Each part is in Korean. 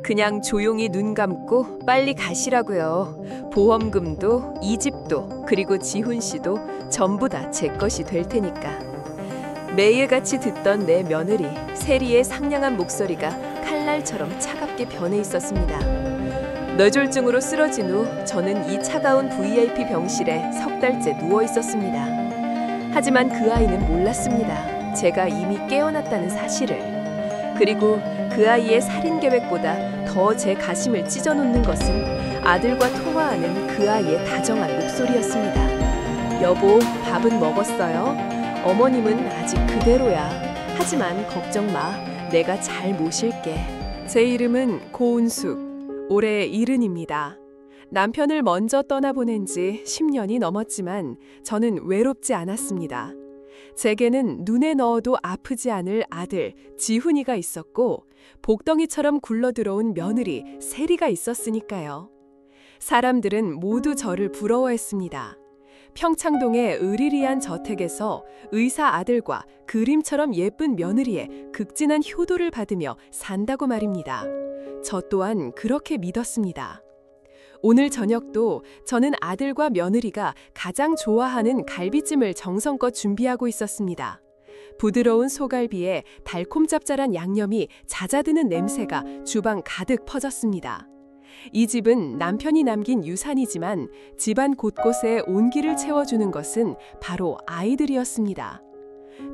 그냥 조용히 눈 감고 빨리 가시라고요. 보험금도 이 집도 그리고 지훈 씨도 전부 다 제 것이 될 테니까. 매일같이 듣던 내 며느리 세리의 상냥한 목소리가 칼날처럼 차갑게 변해 있었습니다. 뇌졸중으로 쓰러진 후 저는 이 차가운 VIP 병실에 석 달째 누워 있었습니다. 하지만 그 아이는 몰랐습니다. 제가 이미 깨어났다는 사실을. 그리고 그 아이의 살인 계획보다 더 제 가심을 찢어놓는 것은 아들과 통화하는 그 아이의 다정한 목소리였습니다. 여보, 밥은 먹었어요? 어머님은 아직 그대로야. 하지만 걱정 마. 내가 잘 모실게. 제 이름은 고은숙. 올해 70입니다. 남편을 먼저 떠나보낸 지 10년이 넘었지만 저는 외롭지 않았습니다. 제게는 눈에 넣어도 아프지 않을 아들 지훈이가 있었고 복덩이처럼 굴러들어온 며느리 세리가 있었으니까요. 사람들은 모두 저를 부러워했습니다. 평창동의 으리리한 저택에서 의사 아들과 그림처럼 예쁜 며느리의 극진한 효도를 받으며 산다고 말입니다. 저 또한 그렇게 믿었습니다. 오늘 저녁도 저는 아들과 며느리가 가장 좋아하는 갈비찜을 정성껏 준비하고 있었습니다. 부드러운 소갈비에 달콤 짭짤한 양념이 잦아드는 냄새가 주방 가득 퍼졌습니다. 이 집은 남편이 남긴 유산이지만 집안 곳곳에 온기를 채워주는 것은 바로 아이들이었습니다.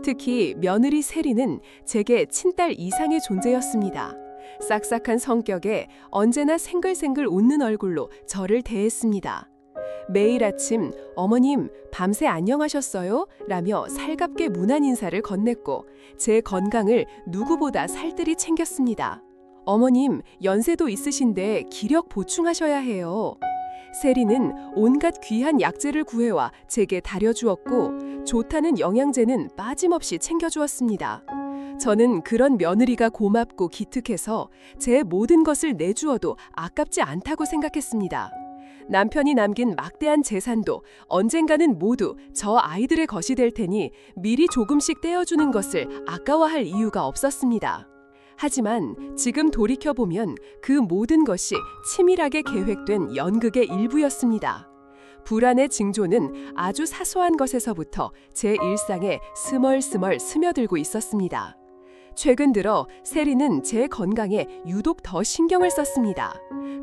특히 며느리 세리는 제게 친딸 이상의 존재였습니다. 싹싹한 성격에 언제나 생글생글 웃는 얼굴로 저를 대했습니다. 매일 아침 어머님 밤새 안녕하셨어요? 라며 살갑게 문안 인사를 건넸고 제 건강을 누구보다 살뜰히 챙겼습니다. 어머님 연세도 있으신데 기력 보충하셔야 해요. 세리는 온갖 귀한 약재를 구해와 제게 다려주었고 좋다는 영양제는 빠짐없이 챙겨주었습니다. 저는 그런 며느리가 고맙고 기특해서 제 모든 것을 내주어도 아깝지 않다고 생각했습니다. 남편이 남긴 막대한 재산도 언젠가는 모두 저 아이들의 것이 될 테니 미리 조금씩 떼어주는 것을 아까워할 이유가 없었습니다. 하지만 지금 돌이켜보면 그 모든 것이 치밀하게 계획된 연극의 일부였습니다. 불안의 징조는 아주 사소한 것에서부터 제 일상에 스멀스멀 스며들고 있었습니다. 최근 들어 세리는 제 건강에 유독 더 신경을 썼습니다.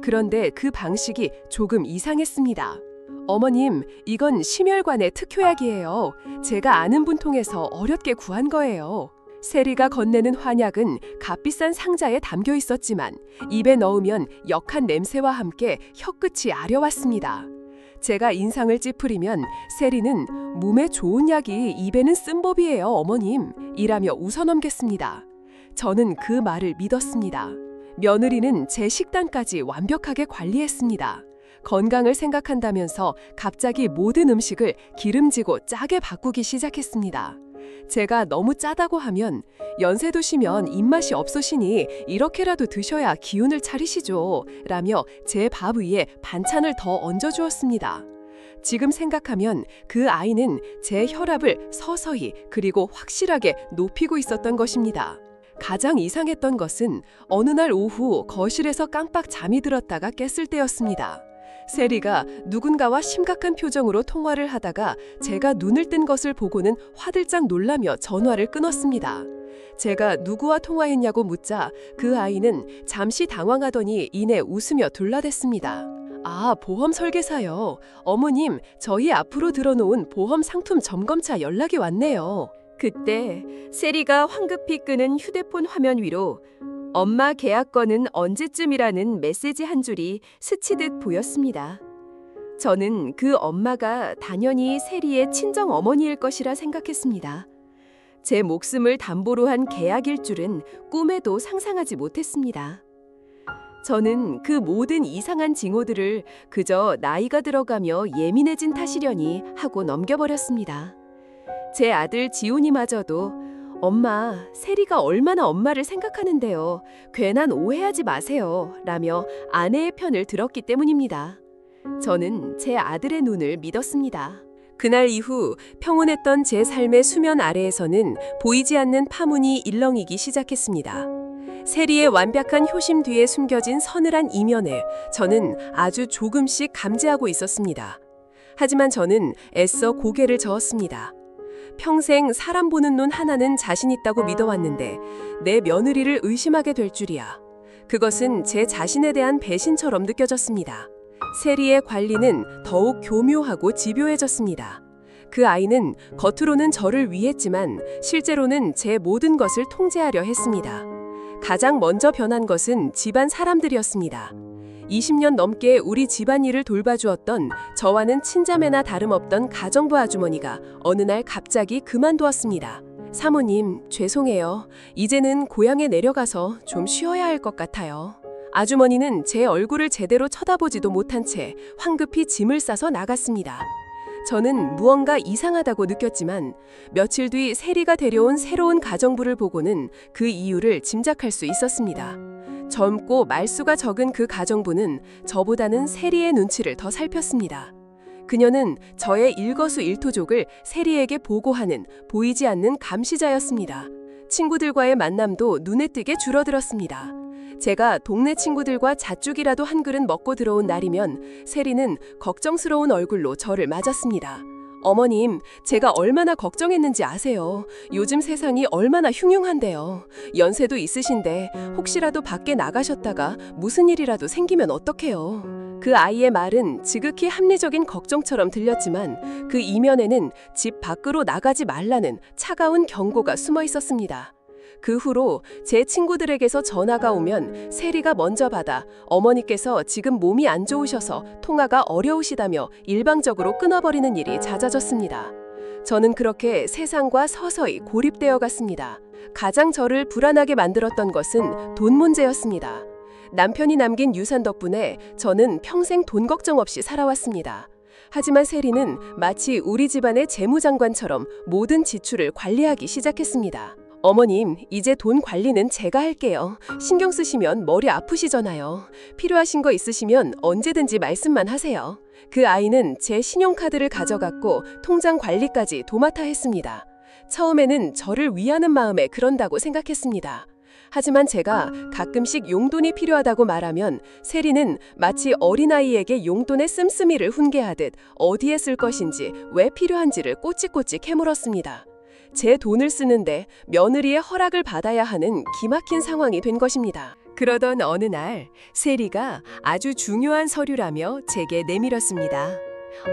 그런데 그 방식이 조금 이상했습니다. 어머님, 이건 심혈관의 특효약이에요. 제가 아는 분 통해서 어렵게 구한 거예요. 세리가 건네는 환약은 값비싼 상자에 담겨 있었지만 입에 넣으면 역한 냄새와 함께 혀끝이 아려왔습니다. 제가 인상을 찌푸리면 세리는 몸에 좋은 약이 입에는 쓴 법이에요, 어머님. 이라며 웃어넘겼습니다. 저는 그 말을 믿었습니다. 며느리는 제 식단까지 완벽하게 관리했습니다. 건강을 생각한다면서 갑자기 모든 음식을 기름지고 짜게 바꾸기 시작했습니다. 제가 너무 짜다고 하면 연세 드시면 입맛이 없으시니 이렇게라도 드셔야 기운을 차리시죠. 라며 제 밥 위에 반찬을 더 얹어주었습니다. 지금 생각하면 그 아이는 제 혈압을 서서히 그리고 확실하게 높이고 있었던 것입니다. 가장 이상했던 것은 어느 날 오후 거실에서 깜빡 잠이 들었다가 깼을 때였습니다. 세리가 누군가와 심각한 표정으로 통화를 하다가 제가 눈을 뜬 것을 보고는 화들짝 놀라며 전화를 끊었습니다. 제가 누구와 통화했냐고 묻자 그 아이는 잠시 당황하더니 이내 웃으며 둘러댔습니다. 아, 보험 설계사요. 어머님, 저희 앞으로 들어놓은 보험 상품 점검차 연락이 왔네요. 그때 세리가 황급히 끄는 휴대폰 화면 위로 엄마 계약건은 언제쯤이라는 메시지 한 줄이 스치듯 보였습니다. 저는 그 엄마가 당연히 세리의 친정 어머니일 것이라 생각했습니다. 제 목숨을 담보로 한 계약일 줄은 꿈에도 상상하지 못했습니다. 저는 그 모든 이상한 징후들을 그저 나이가 들어가며 예민해진 탓이려니 하고 넘겨버렸습니다. 제 아들 지훈이마저도 엄마, 세리가 얼마나 엄마를 생각하는데요. 괜한 오해하지 마세요. 라며 아내의 편을 들었기 때문입니다. 저는 제 아들의 눈을 믿었습니다. 그날 이후 평온했던 제 삶의 수면 아래에서는 보이지 않는 파문이 일렁이기 시작했습니다. 세리의 완벽한 효심 뒤에 숨겨진 서늘한 이면을 저는 아주 조금씩 감지하고 있었습니다. 하지만 저는 애써 고개를 저었습니다. 평생 사람 보는 눈 하나는 자신 있다고 믿어왔는데 내 며느리를 의심하게 될 줄이야. 그것은 제 자신에 대한 배신처럼 느껴졌습니다. 세리의 관리는 더욱 교묘하고 집요해졌습니다. 그 아이는 겉으로는 저를 위했지만 실제로는 제 모든 것을 통제하려 했습니다. 가장 먼저 변한 것은 집안 사람들이었습니다. 20년 넘게 우리 집안일을 돌봐주었던 저와는 친자매나 다름없던 가정부 아주머니가 어느 날 갑자기 그만두었습니다. 사모님, 죄송해요. 이제는 고향에 내려가서 좀 쉬어야 할 것 같아요. 아주머니는 제 얼굴을 제대로 쳐다보지도 못한 채 황급히 짐을 싸서 나갔습니다. 저는 무언가 이상하다고 느꼈지만 며칠 뒤 세리가 데려온 새로운 가정부를 보고는 그 이유를 짐작할 수 있었습니다. 젊고 말수가 적은 그 가정부는 저보다는 세리의 눈치를 더 살폈습니다. 그녀는 저의 일거수일투족을 세리에게 보고하는 보이지 않는 감시자였습니다. 친구들과의 만남도 눈에 띄게 줄어들었습니다. 제가 동네 친구들과 잣죽이라도 한 그릇 먹고 들어온 날이면 세리는 걱정스러운 얼굴로 저를 맞았습니다. 어머님, 제가 얼마나 걱정했는지 아세요? 요즘 세상이 얼마나 흉흉한데요. 연세도 있으신데 혹시라도 밖에 나가셨다가 무슨 일이라도 생기면 어떡해요? 그 아이의 말은 지극히 합리적인 걱정처럼 들렸지만 그 이면에는 집 밖으로 나가지 말라는 차가운 경고가 숨어 있었습니다. 그 후로 제 친구들에게서 전화가 오면 세리가 먼저 받아 어머니께서 지금 몸이 안 좋으셔서 통화가 어려우시다며 일방적으로 끊어버리는 일이 잦아졌습니다. 저는 그렇게 세상과 서서히 고립되어 갔습니다. 가장 저를 불안하게 만들었던 것은 돈 문제였습니다. 남편이 남긴 유산 덕분에 저는 평생 돈 걱정 없이 살아왔습니다. 하지만 세리는 마치 우리 집안의 재무장관처럼 모든 지출을 관리하기 시작했습니다. 어머님, 이제 돈 관리는 제가 할게요. 신경 쓰시면 머리 아프시잖아요. 필요하신 거 있으시면 언제든지 말씀만 하세요. 그 아이는 제 신용카드를 가져갔고 통장 관리까지 도맡아 했습니다. 처음에는 저를 위하는 마음에 그런다고 생각했습니다. 하지만 제가 가끔씩 용돈이 필요하다고 말하면 세리는 마치 어린아이에게 용돈의 씀씀이를 훈계하듯 어디에 쓸 것인지 왜 필요한지를 꼬치꼬치 캐물었습니다. 제 돈을 쓰는데 며느리의 허락을 받아야 하는 기막힌 상황이 된 것입니다. 그러던 어느 날 세리가 아주 중요한 서류라며 제게 내밀었습니다.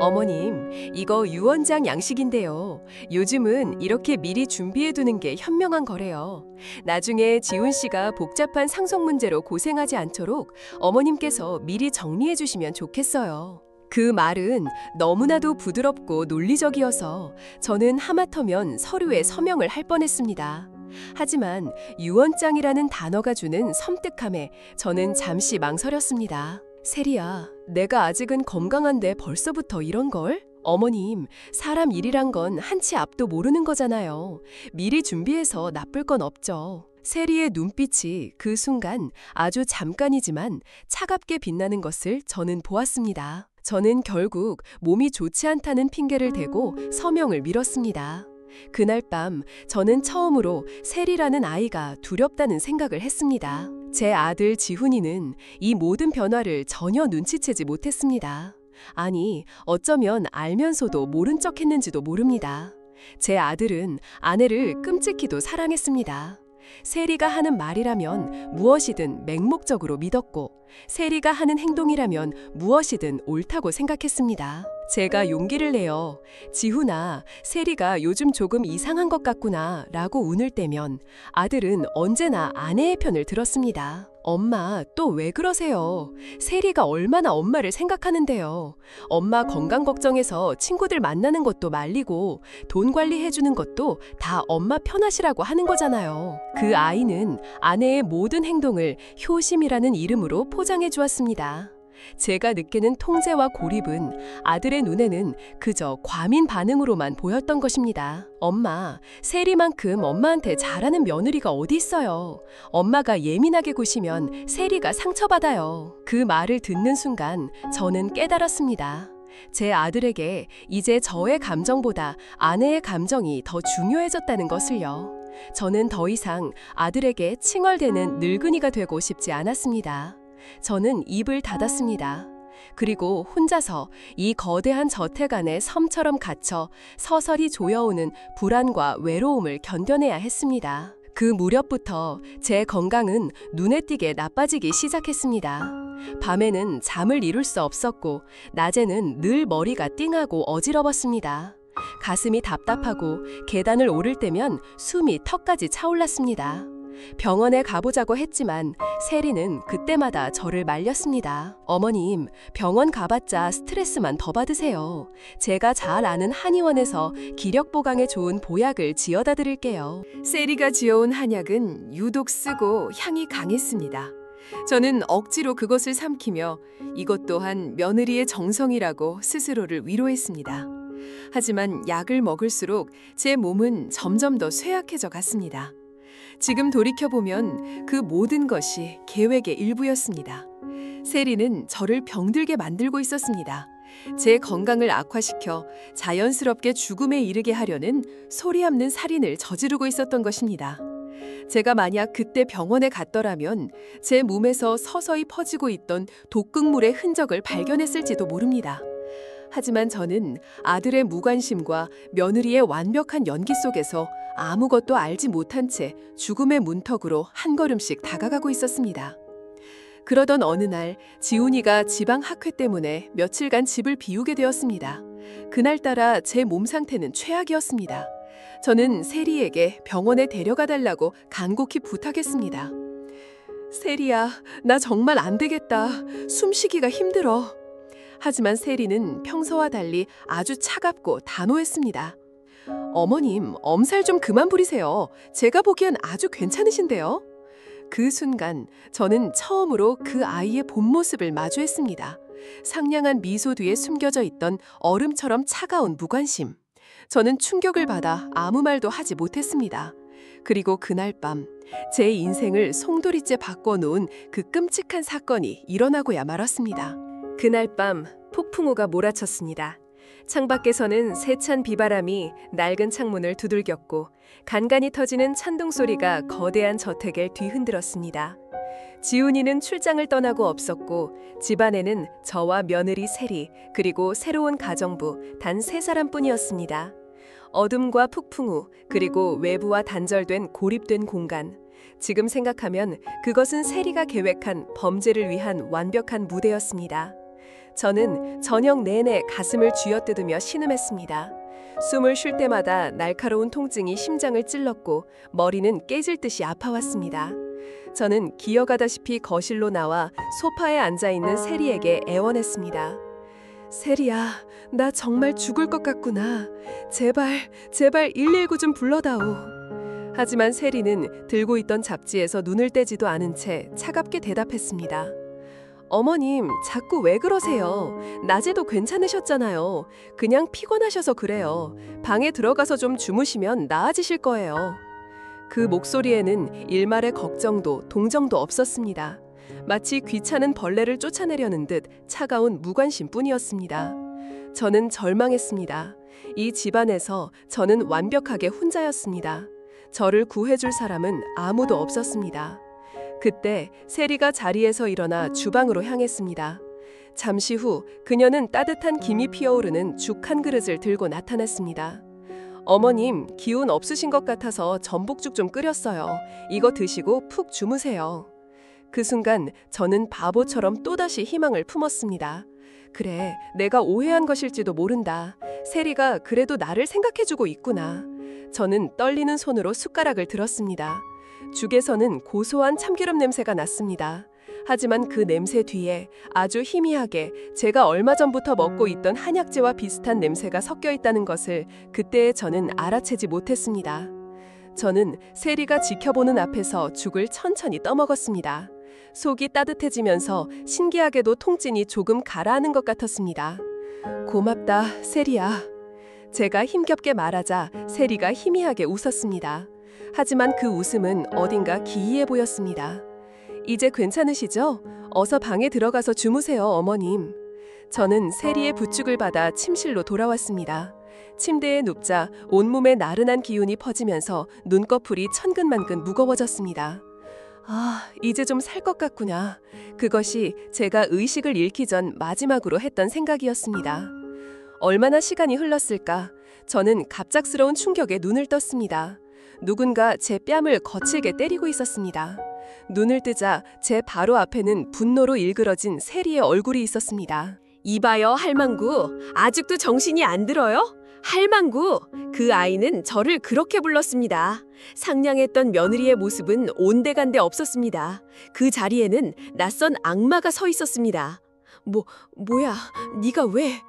어머님, 이거 유언장 양식인데요. 요즘은 이렇게 미리 준비해두는 게 현명한 거래요. 나중에 지훈 씨가 복잡한 상속 문제로 고생하지 않도록 어머님께서 미리 정리해 주시면 좋겠어요. 그 말은 너무나도 부드럽고 논리적이어서 저는 하마터면 서류에 서명을 할 뻔했습니다. 하지만 유언장이라는 단어가 주는 섬뜩함에 저는 잠시 망설였습니다. 세리야, 내가 아직은 건강한데 벌써부터 이런 걸? 어머님, 사람 일이란 건 한치 앞도 모르는 거잖아요. 미리 준비해서 나쁠 건 없죠. 세리의 눈빛이 그 순간 아주 잠깐이지만 차갑게 빛나는 것을 저는 보았습니다. 저는 결국 몸이 좋지 않다는 핑계를 대고 서명을 미뤘습니다. 그날 밤 저는 처음으로 세리라는 아이가 두렵다는 생각을 했습니다. 제 아들 지훈이는 이 모든 변화를 전혀 눈치채지 못했습니다. 아니, 어쩌면 알면서도 모른 척 했는지도 모릅니다. 제 아들은 아내를 끔찍히도 사랑했습니다. 세리가 하는 말이라면 무엇이든 맹목적으로 믿었고 세리가 하는 행동이라면 무엇이든 옳다고 생각했습니다. 제가 용기를 내어 지훈아, 세리가 요즘 조금 이상한 것 같구나 라고 운을 떼면 아들은 언제나 아내의 편을 들었습니다. 엄마, 또 왜 그러세요? 세리가 얼마나 엄마를 생각하는데요. 엄마 건강 걱정해서 친구들 만나는 것도 말리고 돈 관리해주는 것도 다 엄마 편하시라고 하는 거잖아요. 그 아이는 아내의 모든 행동을 효심이라는 이름으로 포장해 주었습니다. 제가 느끼는 통제와 고립은 아들의 눈에는 그저 과민 반응으로만 보였던 것입니다. 엄마, 세리만큼 엄마한테 잘하는 며느리가 어디 있어요. 엄마가 예민하게 구시면 세리가 상처받아요. 그 말을 듣는 순간 저는 깨달았습니다. 제 아들에게 이제 저의 감정보다 아내의 감정이 더 중요해졌다는 것을요. 저는 더 이상 아들에게 칭얼대는 늙은이가 되고 싶지 않았습니다. 저는 입을 닫았습니다. 그리고 혼자서 이 거대한 저택 안에 섬처럼 갇혀 서서히 조여오는 불안과 외로움을 견뎌내야 했습니다. 그 무렵부터 제 건강은 눈에 띄게 나빠지기 시작했습니다. 밤에는 잠을 이룰 수 없었고 낮에는 늘 머리가 띵하고 어지러웠습니다. 가슴이 답답하고 계단을 오를 때면 숨이 턱까지 차올랐습니다. 병원에 가보자고 했지만 세리는 그때마다 저를 말렸습니다. 어머님, 병원 가봤자 스트레스만 더 받으세요. 제가 잘 아는 한의원에서 기력 보강에 좋은 보약을 지어다 드릴게요. 세리가 지어온 한약은 유독 쓰고 향이 강했습니다. 저는 억지로 그것을 삼키며 이것 또한 며느리의 정성이라고 스스로를 위로했습니다. 하지만 약을 먹을수록 제 몸은 점점 더 쇠약해져 갔습니다. 지금 돌이켜보면 그 모든 것이 계획의 일부였습니다. 세리는 저를 병들게 만들고 있었습니다. 제 건강을 악화시켜 자연스럽게 죽음에 이르게 하려는 소리없는 살인을 저지르고 있었던 것입니다. 제가 만약 그때 병원에 갔더라면 제 몸에서 서서히 퍼지고 있던 독극물의 흔적을 발견했을지도 모릅니다. 하지만 저는 아들의 무관심과 며느리의 완벽한 연기 속에서 아무것도 알지 못한 채 죽음의 문턱으로 한 걸음씩 다가가고 있었습니다. 그러던 어느 날 지훈이가 지방 학회 때문에 며칠간 집을 비우게 되었습니다. 그날따라 제 몸 상태는 최악이었습니다. 저는 세리에게 병원에 데려가 달라고 간곡히 부탁했습니다. 세리야, 나 정말 안 되겠다. 숨쉬기가 힘들어. 하지만 세리는 평소와 달리 아주 차갑고 단호했습니다. 어머님, 엄살 좀 그만 부리세요. 제가 보기엔 아주 괜찮으신데요. 그 순간 저는 처음으로 그 아이의 본 모습을 마주했습니다. 상냥한 미소 뒤에 숨겨져 있던 얼음처럼 차가운 무관심. 저는 충격을 받아 아무 말도 하지 못했습니다. 그리고 그날 밤 제 인생을 송두리째 바꿔놓은 그 끔찍한 사건이 일어나고야 말았습니다. 그날 밤 폭풍우가 몰아쳤습니다. 창밖에서는 세찬 비바람이 낡은 창문을 두들겼고 간간히 터지는 찬동 소리가 거대한 저택을 뒤흔들었습니다. 지훈이는 출장을 떠나고 없었고 집안에는 저와 며느리 세리 그리고 새로운 가정부 단 3사람뿐이었습니다. 어둠과 폭풍우 그리고 외부와 단절된 고립된 공간. 지금 생각하면 그것은 세리가 계획한 범죄를 위한 완벽한 무대였습니다. 저는 저녁 내내 가슴을 쥐어뜯으며 신음했습니다. 숨을 쉴 때마다 날카로운 통증이 심장을 찔렀고 머리는 깨질 듯이 아파왔습니다. 저는 기어가다시피 거실로 나와 소파에 앉아있는 세리에게 애원했습니다. 세리야, 나 정말 죽을 것 같구나. 제발 119 좀 불러다오. 하지만 세리는 들고 있던 잡지에서 눈을 떼지도 않은 채 차갑게 대답했습니다. 어머님, 자꾸 왜 그러세요? 낮에도 괜찮으셨잖아요. 그냥 피곤하셔서 그래요. 방에 들어가서 좀 주무시면 나아지실 거예요. 그 목소리에는 일말의 걱정도 동정도 없었습니다. 마치 귀찮은 벌레를 쫓아내려는 듯 차가운 무관심뿐이었습니다. 저는 절망했습니다. 이 집안에서 저는 완벽하게 혼자였습니다. 저를 구해줄 사람은 아무도 없었습니다. 그때 세리가 자리에서 일어나 주방으로 향했습니다. 잠시 후 그녀는 따뜻한 김이 피어오르는 죽 한 그릇을 들고 나타났습니다. 어머님, 기운 없으신 것 같아서 전복죽 좀 끓였어요. 이거 드시고 푹 주무세요. 그 순간 저는 바보처럼 또다시 희망을 품었습니다. 그래, 내가 오해한 것일지도 모른다. 세리가 그래도 나를 생각해주고 있구나. 저는 떨리는 손으로 숟가락을 들었습니다. 죽에서는 고소한 참기름 냄새가 났습니다. 하지만 그 냄새 뒤에 아주 희미하게 제가 얼마 전부터 먹고 있던 한약재와 비슷한 냄새가 섞여 있다는 것을 그때 저는 알아채지 못했습니다. 저는 세리가 지켜보는 앞에서 죽을 천천히 떠먹었습니다. 속이 따뜻해지면서 신기하게도 통증이 조금 가라앉는 것 같았습니다. 고맙다, 세리야. 제가 힘겹게 말하자 세리가 희미하게 웃었습니다. 하지만 그 웃음은 어딘가 기이해 보였습니다. 이제 괜찮으시죠? 어서 방에 들어가서 주무세요, 어머님. 저는 세리의 부축을 받아 침실로 돌아왔습니다. 침대에 눕자 온몸에 나른한 기운이 퍼지면서 눈꺼풀이 천근만근 무거워졌습니다. 아, 이제 좀 살 것 같구나. 그것이 제가 의식을 잃기 전 마지막으로 했던 생각이었습니다. 얼마나 시간이 흘렀을까? 저는 갑작스러운 충격에 눈을 떴습니다. 누군가 제 뺨을 거칠게 때리고 있었습니다. 눈을 뜨자 제 바로 앞에는 분노로 일그러진 세리의 얼굴이 있었습니다. 이봐요, 할망구. 아직도 정신이 안 들어요? 할망구, 그 아이는 저를 그렇게 불렀습니다. 상냥했던 며느리의 모습은 온데간데 없었습니다. 그 자리에는 낯선 악마가 서 있었습니다. 뭐야, 네가 왜?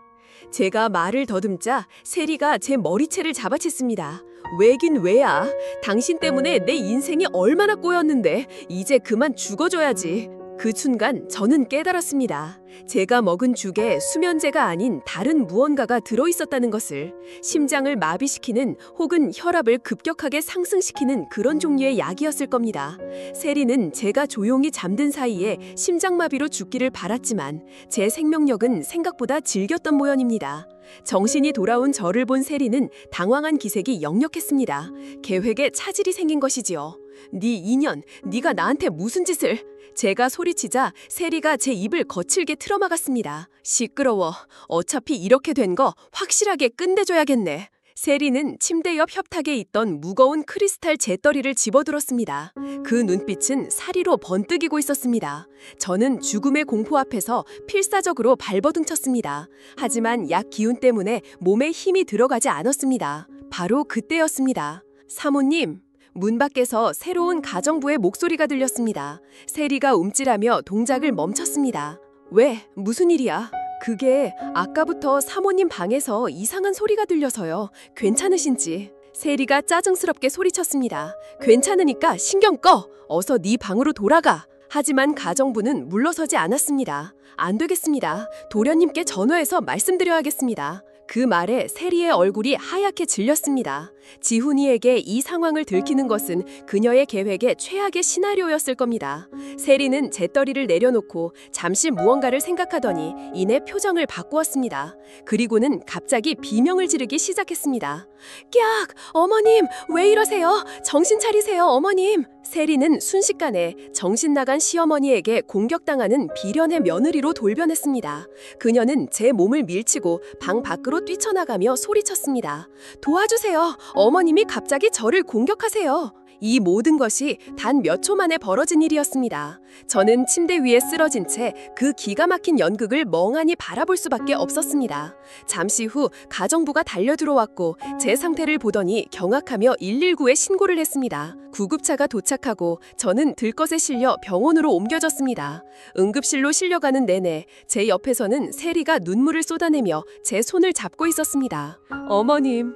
제가 말을 더듬자 세리가 제 머리채를 잡아챘습니다. 왜긴 왜야? 당신 때문에 내 인생이 얼마나 꼬였는데 이제 그만 죽어줘야지. 그 순간 저는 깨달았습니다. 제가 먹은 죽에 수면제가 아닌 다른 무언가가 들어있었다는 것을. 심장을 마비시키는 혹은 혈압을 급격하게 상승시키는 그런 종류의 약이었을 겁니다. 세리는 제가 조용히 잠든 사이에 심장마비로 죽기를 바랐지만 제 생명력은 생각보다 질겼던 모양입니다. 정신이 돌아온 저를 본 세리는 당황한 기색이 역력했습니다. 계획에 차질이 생긴 것이지요. 네 인연, 네가 나한테 무슨 짓을... 제가 소리치자 세리가 제 입을 거칠게 틀어막았습니다. 시끄러워. 어차피 이렇게 된 거 확실하게 끝내줘야겠네. 세리는 침대 옆 협탁에 있던 무거운 크리스탈 재떨이를 집어들었습니다. 그 눈빛은 사리로 번뜩이고 있었습니다. 저는 죽음의 공포 앞에서 필사적으로 발버둥 쳤습니다. 하지만 약 기운 때문에 몸에 힘이 들어가지 않았습니다. 바로 그때였습니다. 사모님, 문 밖에서 새로운 가정부의 목소리가 들렸습니다. 세리가 움찔하며 동작을 멈췄습니다. 왜? 무슨 일이야? 그게 아까부터 사모님 방에서 이상한 소리가 들려서요. 괜찮으신지? 세리가 짜증스럽게 소리쳤습니다. 괜찮으니까 신경 꺼! 어서 네 방으로 돌아가! 하지만 가정부는 물러서지 않았습니다. 안 되겠습니다. 도련님께 전화해서 말씀드려야겠습니다. 그 말에 세리의 얼굴이 하얗게 질렸습니다. 지훈이에게 이 상황을 들키는 것은 그녀의 계획의 최악의 시나리오였을 겁니다. 세리는 재떨이를 내려놓고 잠시 무언가를 생각하더니 이내 표정을 바꾸었습니다. 그리고는 갑자기 비명을 지르기 시작했습니다. 깍! 어머님, 왜 이러세요? 정신 차리세요, 어머님! 세리는 순식간에 정신 나간 시어머니에게 공격당하는 비련의 며느리로 돌변했습니다. 그녀는 제 몸을 밀치고 방 밖으로 뛰쳐나가며 소리쳤습니다. 도와주세요. 어머님이 갑자기 저를 공격하세요. 이 모든 것이 단 몇 초 만에 벌어진 일이었습니다. 저는 침대 위에 쓰러진 채 그 기가 막힌 연극을 멍하니 바라볼 수밖에 없었습니다. 잠시 후 가정부가 달려들어왔고 제 상태를 보더니 경악하며 119에 신고를 했습니다. 구급차가 도착하고 저는 들것에 실려 병원으로 옮겨졌습니다. 응급실로 실려가는 내내 제 옆에서는 세리가 눈물을 쏟아내며 제 손을 잡고 있었습니다. 어머님,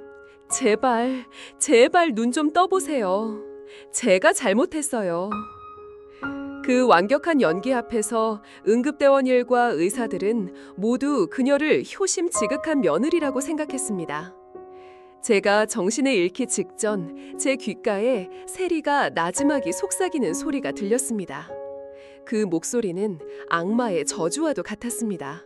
제발 눈 좀 떠보세요. 제가 잘못했어요. 그 완벽한 연기 앞에서 응급대원 일과 의사들은 모두 그녀를 효심 지극한 며느리라고 생각했습니다. 제가 정신을 잃기 직전 제 귓가에 세리가 나지막이 속삭이는 소리가 들렸습니다. 그 목소리는 악마의 저주와도 같았습니다.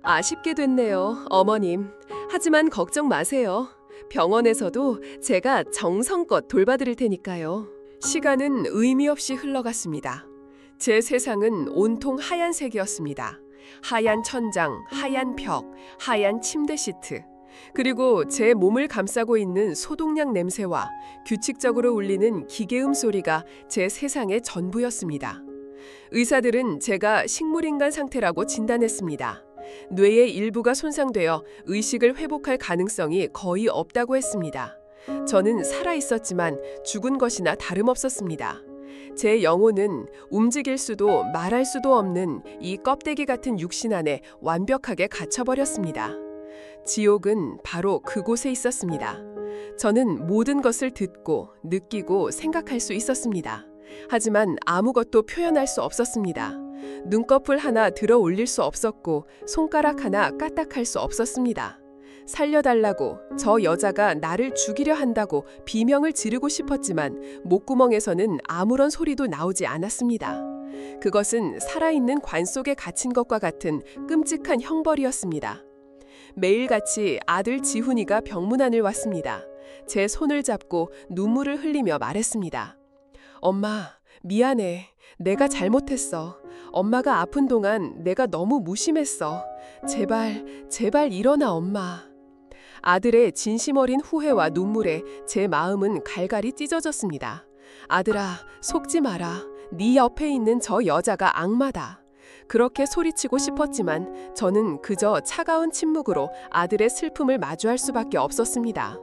아쉽게 됐네요, 어머님. 하지만 걱정 마세요. 병원에서도 제가 정성껏 돌봐드릴 테니까요. 시간은 의미 없이 흘러갔습니다. 제 세상은 온통 하얀색이었습니다. 하얀 천장, 하얀 벽, 하얀 침대 시트, 그리고 제 몸을 감싸고 있는 소독약 냄새와 규칙적으로 울리는 기계음 소리가 제 세상의 전부였습니다. 의사들은 제가 식물인간 상태라고 진단했습니다. 뇌의 일부가 손상되어 의식을 회복할 가능성이 거의 없다고 했습니다. 저는 살아있었지만 죽은 것이나 다름없었습니다. 제 영혼은 움직일 수도 말할 수도 없는 이 껍데기 같은 육신 안에 완벽하게 갇혀버렸습니다. 지옥은 바로 그곳에 있었습니다. 저는 모든 것을 듣고 느끼고 생각할 수 있었습니다. 하지만 아무것도 표현할 수 없었습니다. 눈꺼풀 하나 들어 올릴 수 없었고 손가락 하나 까딱할 수 없었습니다. 살려달라고, 저 여자가 나를 죽이려 한다고 비명을 지르고 싶었지만 목구멍에서는 아무런 소리도 나오지 않았습니다. 그것은 살아있는 관 속에 갇힌 것과 같은 끔찍한 형벌이었습니다. 매일같이 아들 지훈이가 병문안을 왔습니다. 제 손을 잡고 눈물을 흘리며 말했습니다. 엄마, 미안해. 내가 잘못했어. 엄마가 아픈 동안 내가 너무 무심했어. 제발 일어나, 엄마. 아들의 진심 어린 후회와 눈물에 제 마음은 갈갈이 찢어졌습니다. 아들아, 속지 마라. 네 옆에 있는 저 여자가 악마다. 그렇게 소리치고 싶었지만 저는 그저 차가운 침묵으로 아들의 슬픔을 마주할 수밖에 없었습니다.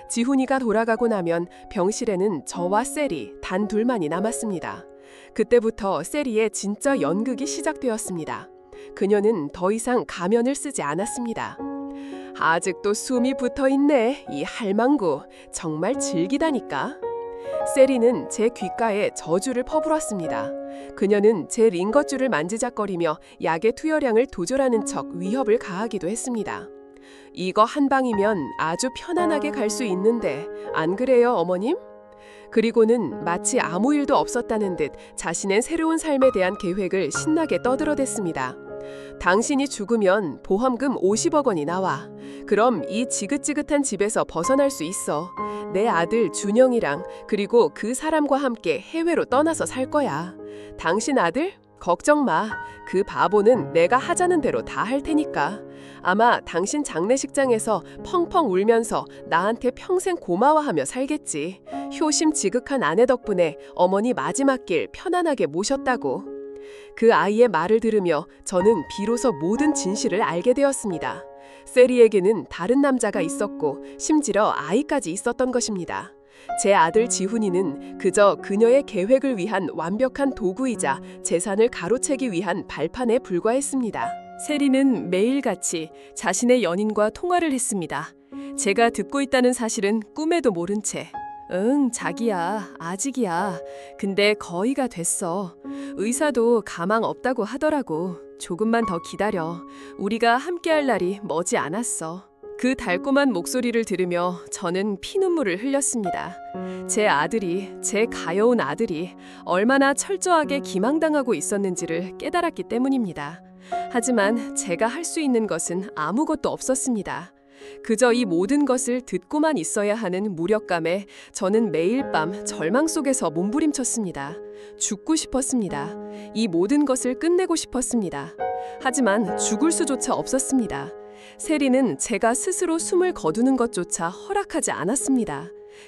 지훈이가 돌아가고 나면 병실에는 저와 세리 단 둘만이 남았습니다. 그때부터 세리의 진짜 연극이 시작되었습니다. 그녀는 더 이상 가면을 쓰지 않았습니다. 아직도 숨이 붙어있네. 이 할망구 정말 즐기다니까. 세리는 제 귓가에 저주를 퍼부었습니다. 그녀는 제 링거줄을 만지작거리며 약의 투여량을 도절하는 척 위협을 가하기도 했습니다. 이거 한 방이면 아주 편안하게 갈 수 있는데 안 그래요, 어머님? 그리고는 마치 아무 일도 없었다는 듯 자신의 새로운 삶에 대한 계획을 신나게 떠들어댔습니다. 당신이 죽으면 보험금 50억 원이 나와. 그럼 이 지긋지긋한 집에서 벗어날 수 있어. 내 아들 준영이랑 그리고 그 사람과 함께 해외로 떠나서 살 거야. 당신 아들? 걱정 마. 그 바보는 내가 하자는 대로 다 할 테니까. 아마 당신 장례식장에서 펑펑 울면서 나한테 평생 고마워하며 살겠지. 효심 지극한 아내 덕분에 어머니 마지막 길 편안하게 모셨다고. 그 아이의 말을 들으며 저는 비로소 모든 진실을 알게 되었습니다. 세리에게는 다른 남자가 있었고 심지어 아이까지 있었던 것입니다. 제 아들 지훈이는 그저 그녀의 계획을 위한 완벽한 도구이자 재산을 가로채기 위한 발판에 불과했습니다. 세리는 매일같이 자신의 연인과 통화를 했습니다. 제가 듣고 있다는 사실은 꿈에도 모른 채 응, 자기야, 아직이야. 근데 거의가 됐어. 의사도 가망 없다고 하더라고. 조금만 더 기다려. 우리가 함께할 날이 머지 않았어. 그 달콤한 목소리를 들으며 저는 피눈물을 흘렸습니다. 제 아들이, 제 가여운 아들이 얼마나 철저하게 기망당하고 있었는지를 깨달았기 때문입니다. 하지만 제가 할 수 있는 것은 아무것도 없었습니다. 그저 이 모든 것을 듣고만 있어야 하는 무력감에 저는 매일 밤 절망 속에서 몸부림쳤습니다. 죽고 싶었습니다. 이 모든 것을 끝내고 싶었습니다. 하지만 죽을 수조차 없었습니다. 세리는 제가 스스로 숨을 거두는 것조차 허락하지 않았습니다.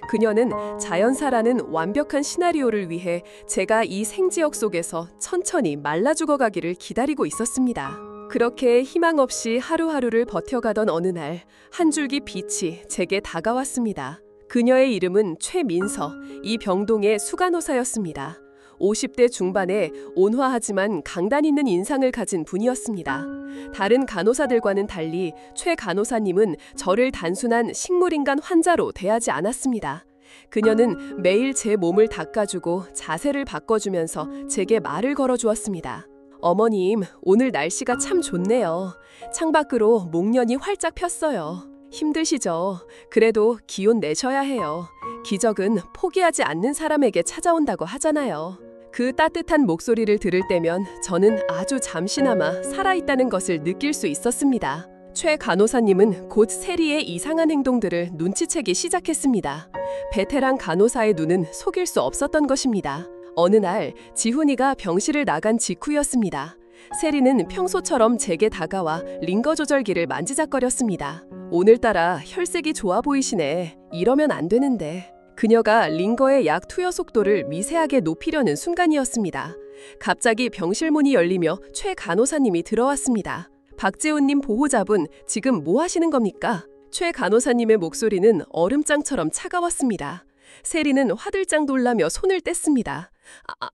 그녀는 자연사라는 완벽한 시나리오를 위해 제가 이 생지역 속에서 천천히 말라 죽어가기를 기다리고 있었습니다. 그렇게 희망 없이 하루하루를 버텨가던 어느 날 한 줄기 빛이 제게 다가왔습니다. 그녀의 이름은 최민서, 이 병동의 수간호사였습니다. 50대 중반에 온화하지만 강단 있는 인상을 가진 분이었습니다. 다른 간호사들과는 달리 최 간호사님은 저를 단순한 식물인간 환자로 대하지 않았습니다. 그녀는 매일 제 몸을 닦아주고 자세를 바꿔주면서 제게 말을 걸어주었습니다. 어머님, 오늘 날씨가 참 좋네요. 창밖으로 목련이 활짝 폈어요. 힘드시죠? 그래도 기운 내셔야 해요. 기적은 포기하지 않는 사람에게 찾아온다고 하잖아요. 그 따뜻한 목소리를 들을 때면 저는 아주 잠시나마 살아있다는 것을 느낄 수 있었습니다. 최 간호사님은 곧 세리의 이상한 행동들을 눈치채기 시작했습니다. 베테랑 간호사의 눈은 속일 수 없었던 것입니다. 어느 날 지훈이가 병실을 나간 직후였습니다. 세리는 평소처럼 제게 다가와 링거 조절기를 만지작거렸습니다. 오늘따라 혈색이 좋아 보이시네. 이러면 안 되는데. 그녀가 링거의 약 투여 속도를 미세하게 높이려는 순간이었습니다. 갑자기 병실 문이 열리며 최 간호사님이 들어왔습니다. 박재훈님 보호자분, 지금 뭐 하시는 겁니까? 최 간호사님의 목소리는 얼음장처럼 차가웠습니다. 세리는 화들짝 놀라며 손을 뗐습니다.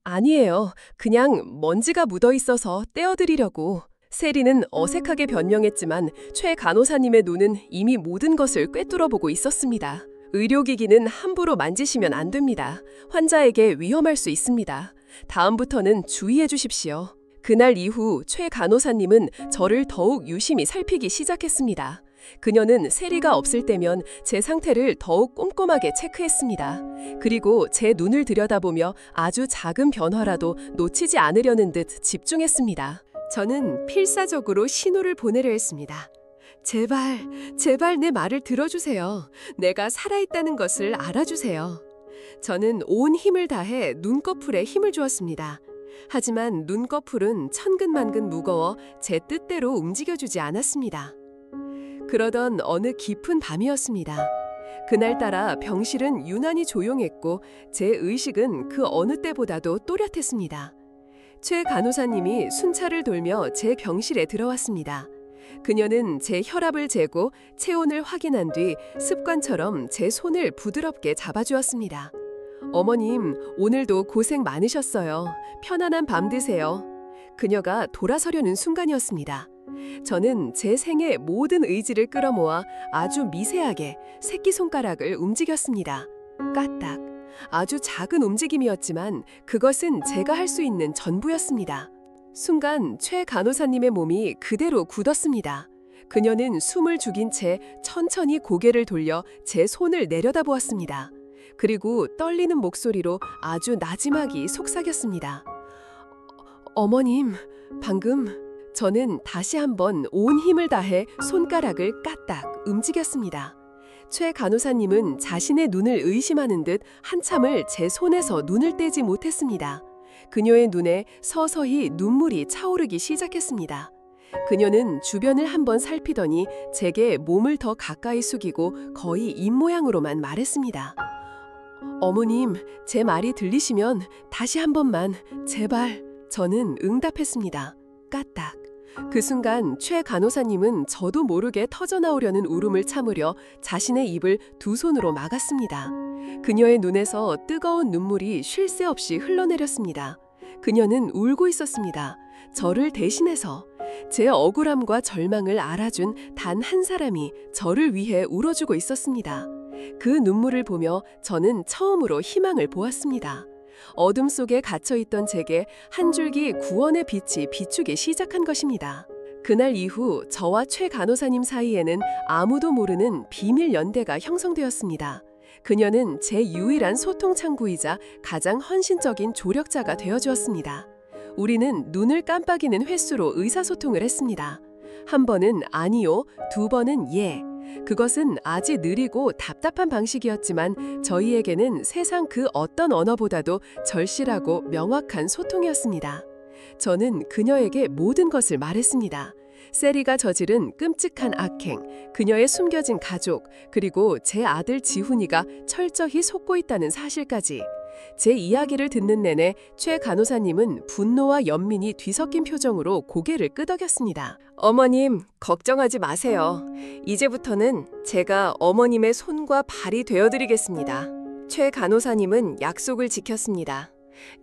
아니에요. 그냥 먼지가 묻어 있어서 떼어드리려고. 세리는 어색하게 변명했지만 최 간호사님의 눈은 이미 모든 것을 꿰뚫어보고 있었습니다. 의료기기는 함부로 만지시면 안 됩니다. 환자에게 위험할 수 있습니다. 다음부터는 주의해 주십시오. 그날 이후 최 간호사님은 저를 더욱 유심히 살피기 시작했습니다. 그녀는 세리가 없을 때면 제 상태를 더욱 꼼꼼하게 체크했습니다. 그리고 제 눈을 들여다보며 아주 작은 변화라도 놓치지 않으려는 듯 집중했습니다. 저는 필사적으로 신호를 보내려 했습니다. 제발, 제발 내 말을 들어주세요. 내가 살아있다는 것을 알아주세요. 저는 온 힘을 다해 눈꺼풀에 힘을 주었습니다. 하지만 눈꺼풀은 천근만근 무거워 제 뜻대로 움직여주지 않았습니다. 그러던 어느 깊은 밤이었습니다. 그날따라 병실은 유난히 조용했고 제 의식은 그 어느 때보다도 또렷했습니다. 최 간호사님이 순찰을 돌며 제 병실에 들어왔습니다. 그녀는 제 혈압을 재고 체온을 확인한 뒤 습관처럼 제 손을 부드럽게 잡아주었습니다. 어머님, 오늘도 고생 많으셨어요. 편안한 밤 되세요. 그녀가 돌아서려는 순간이었습니다. 저는 제 생의 모든 의지를 끌어모아 아주 미세하게 새끼손가락을 움직였습니다. 까딱. 아주 작은 움직임이었지만 그것은 제가 할 수 있는 전부였습니다. 순간 최 간호사님의 몸이 그대로 굳었습니다. 그녀는 숨을 죽인 채 천천히 고개를 돌려 제 손을 내려다보았습니다. 그리고 떨리는 목소리로 아주 나지막이 속삭였습니다. 어머님, 방금 저는 다시 한번 온 힘을 다해 손가락을 까딱 움직였습니다. 최 간호사님은 자신의 눈을 의심하는 듯 한참을 제 손에서 눈을 떼지 못했습니다. 그녀의 눈에 서서히 눈물이 차오르기 시작했습니다. 그녀는 주변을 한번 살피더니 제게 몸을 더 가까이 숙이고 거의 입모양으로만 말했습니다. 어머님, 제 말이 들리시면 다시 한 번만 제발. 저는 응답했습니다. 까딱. 그 순간 최 간호사님은 저도 모르게 터져나오려는 울음을 참으려 자신의 입을 두 손으로 막았습니다. 그녀의 눈에서 뜨거운 눈물이 쉴 새 없이 흘러내렸습니다. 그녀는 울고 있었습니다. 저를 대신해서. 제 억울함과 절망을 알아준 단 한 사람이 저를 위해 울어주고 있었습니다. 그 눈물을 보며 저는 처음으로 희망을 보았습니다. 어둠 속에 갇혀있던 제게 한 줄기 구원의 빛이 비추기 시작한 것입니다. 그날 이후 저와 최 간호사님 사이에는 아무도 모르는 비밀 연대가 형성되었습니다. 그녀는 제 유일한 소통 창구이자 가장 헌신적인 조력자가 되어주었습니다. 우리는 눈을 깜빡이는 횟수로 의사소통을 했습니다. 한 번은 아니요, 두 번은 예. 그것은 아주 느리고 답답한 방식이었지만 저희에게는 세상 그 어떤 언어보다도 절실하고 명확한 소통이었습니다. 저는 그녀에게 모든 것을 말했습니다. 세리가 저지른 끔찍한 악행, 그녀의 숨겨진 가족, 그리고 제 아들 지훈이가 철저히 속고 있다는 사실까지. 제 이야기를 듣는 내내 최 간호사님은 분노와 연민이 뒤섞인 표정으로 고개를 끄덕였습니다. 어머님, 걱정하지 마세요. 이제부터는 제가 어머님의 손과 발이 되어드리겠습니다. 최 간호사님은 약속을 지켰습니다.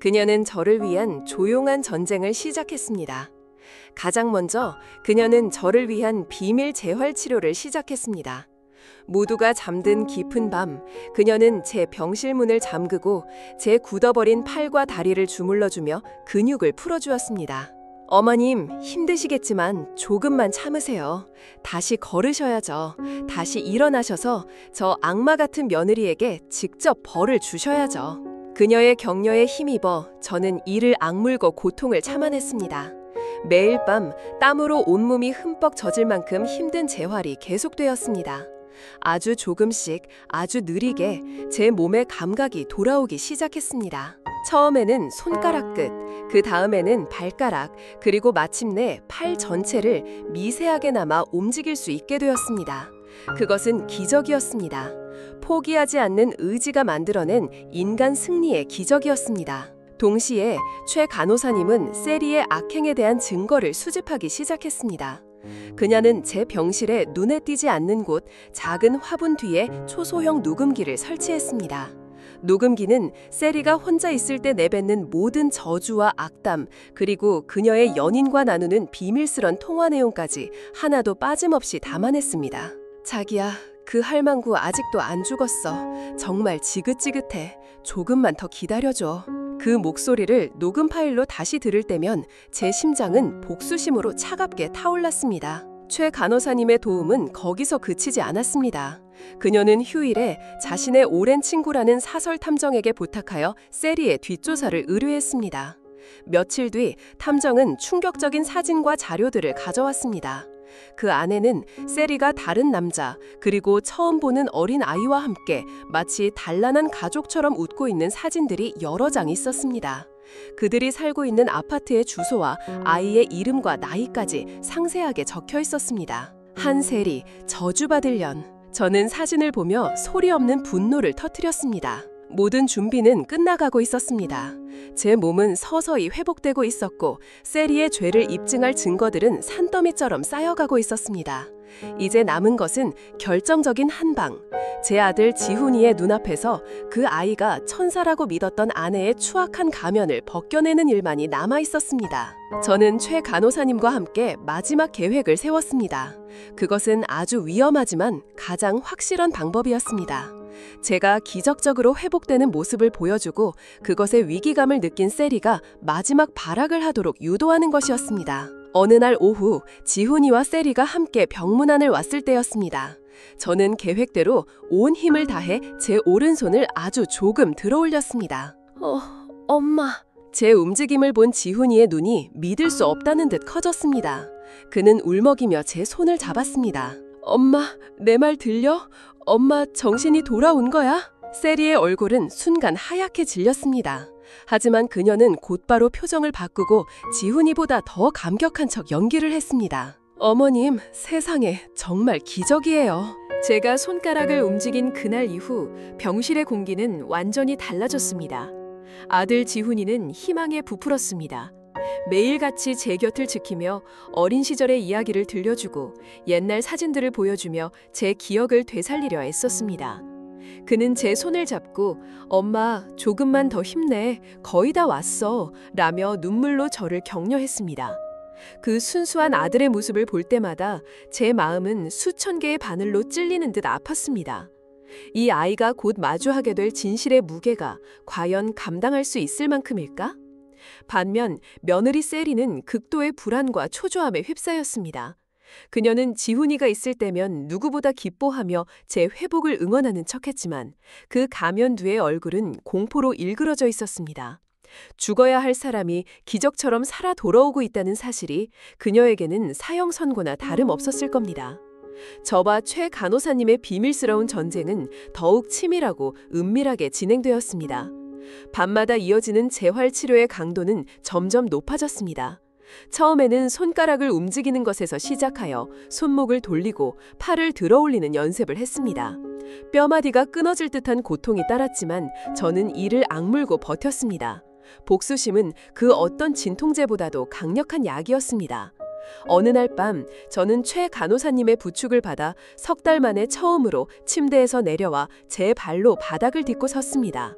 그녀는 저를 위한 조용한 전쟁을 시작했습니다. 가장 먼저 그녀는 저를 위한 비밀 재활 치료를 시작했습니다. 모두가 잠든 깊은 밤, 그녀는 제 병실 문을 잠그고 제 굳어버린 팔과 다리를 주물러주며 근육을 풀어주었습니다. 어머님, 힘드시겠지만 조금만 참으세요. 다시 걸으셔야죠. 다시 일어나셔서 저 악마 같은 며느리에게 직접 벌을 주셔야죠. 그녀의 격려에 힘입어 저는 이를 악물고 고통을 참아냈습니다. 매일 밤 땀으로 온몸이 흠뻑 젖을 만큼 힘든 재활이 계속되었습니다. 아주 조금씩, 아주 느리게 제 몸의 감각이 돌아오기 시작했습니다. 처음에는 손가락 끝, 그 다음에는 발가락, 그리고 마침내 팔 전체를 미세하게나마 움직일 수 있게 되었습니다. 그것은 기적이었습니다. 포기하지 않는 의지가 만들어낸 인간 승리의 기적이었습니다. 동시에 최 간호사님은 세리의 악행에 대한 증거를 수집하기 시작했습니다. 그녀는 제 병실에 눈에 띄지 않는 곳 작은 화분 뒤에 초소형 녹음기를 설치했습니다. 녹음기는 세리가 혼자 있을 때 내뱉는 모든 저주와 악담, 그리고 그녀의 연인과 나누는 비밀스런 통화 내용까지 하나도 빠짐없이 담아냈습니다. 자기야, 그 할망구 아직도 안 죽었어. 정말 지긋지긋해. 조금만 더 기다려줘. 그 목소리를 녹음 파일로 다시 들을 때면 제 심장은 복수심으로 차갑게 타올랐습니다. 최 간호사님의 도움은 거기서 그치지 않았습니다. 그녀는 휴일에 자신의 오랜 친구라는 사설 탐정에게 부탁하여 세리의 뒷조사를 의뢰했습니다. 며칠 뒤 탐정은 충격적인 사진과 자료들을 가져왔습니다. 그 안에는 세리가 다른 남자, 그리고 처음 보는 어린 아이와 함께 마치 단란한 가족처럼 웃고 있는 사진들이 여러 장 있었습니다. 그들이 살고 있는 아파트의 주소와 아이의 이름과 나이까지 상세하게 적혀 있었습니다. 한세리, 저주받을 년. 저는 사진을 보며 소리 없는 분노를 터뜨렸습니다. 모든 준비는 끝나가고 있었습니다. 제 몸은 서서히 회복되고 있었고 세리의 죄를 입증할 증거들은 산더미처럼 쌓여가고 있었습니다. 이제 남은 것은 결정적인 한 방. 제 아들 지훈이의 눈앞에서 그 아이가 천사라고 믿었던 아내의 추악한 가면을 벗겨내는 일만이 남아 있었습니다. 저는 최 간호사님과 함께 마지막 계획을 세웠습니다. 그것은 아주 위험하지만 가장 확실한 방법이었습니다. 제가 기적적으로 회복되는 모습을 보여주고 그것의 위기감을 느낀 세리가 마지막 발악을 하도록 유도하는 것이었습니다. 어느 날 오후 지훈이와 세리가 함께 병문안을 왔을 때였습니다. 저는 계획대로 온 힘을 다해 제 오른손을 아주 조금 들어 올렸습니다. 엄마. 제 움직임을 본 지훈이의 눈이 믿을 수 없다는 듯 커졌습니다. 그는 울먹이며 제 손을 잡았습니다. 엄마, 내 말 들려? 엄마 정신이 돌아온 거야? 세리의 얼굴은 순간 하얗게 질렸습니다. 하지만 그녀는 곧바로 표정을 바꾸고 지훈이보다 더 감격한 척 연기를 했습니다. 어머님, 세상에 정말 기적이에요. 제가 손가락을 움직인 그날 이후 병실의 공기는 완전히 달라졌습니다. 아들 지훈이는 희망에 부풀었습니다. 매일같이 제 곁을 지키며 어린 시절의 이야기를 들려주고 옛날 사진들을 보여주며 제 기억을 되살리려 애썼습니다. 그는 제 손을 잡고 엄마 조금만 더 힘내, 거의 다 왔어 라며 눈물로 저를 격려했습니다. 그 순수한 아들의 모습을 볼 때마다 제 마음은 수천 개의 바늘로 찔리는 듯 아팠습니다. 이 아이가 곧 마주하게 될 진실의 무게가 과연 감당할 수 있을 만큼일까? 반면 며느리 세리는 극도의 불안과 초조함에 휩싸였습니다. 그녀는 지훈이가 있을 때면 누구보다 기뻐하며 제 회복을 응원하는 척했지만 그 가면 뒤의 얼굴은 공포로 일그러져 있었습니다. 죽어야 할 사람이 기적처럼 살아 돌아오고 있다는 사실이 그녀에게는 사형 선고나 다름없었을 겁니다. 저와 최 간호사님의 비밀스러운 전쟁은 더욱 치밀하고 은밀하게 진행되었습니다. 밤마다 이어지는 재활 치료의 강도는 점점 높아졌습니다. 처음에는 손가락을 움직이는 것에서 시작하여 손목을 돌리고 팔을 들어 올리는 연습을 했습니다. 뼈마디가 끊어질 듯한 고통이 따랐지만 저는 이를 악물고 버텼습니다. 복수심은 그 어떤 진통제보다도 강력한 약이었습니다. 어느 날 밤 저는 최 간호사님의 부축을 받아 석 달 만에 처음으로 침대에서 내려와 제 발로 바닥을 딛고 섰습니다.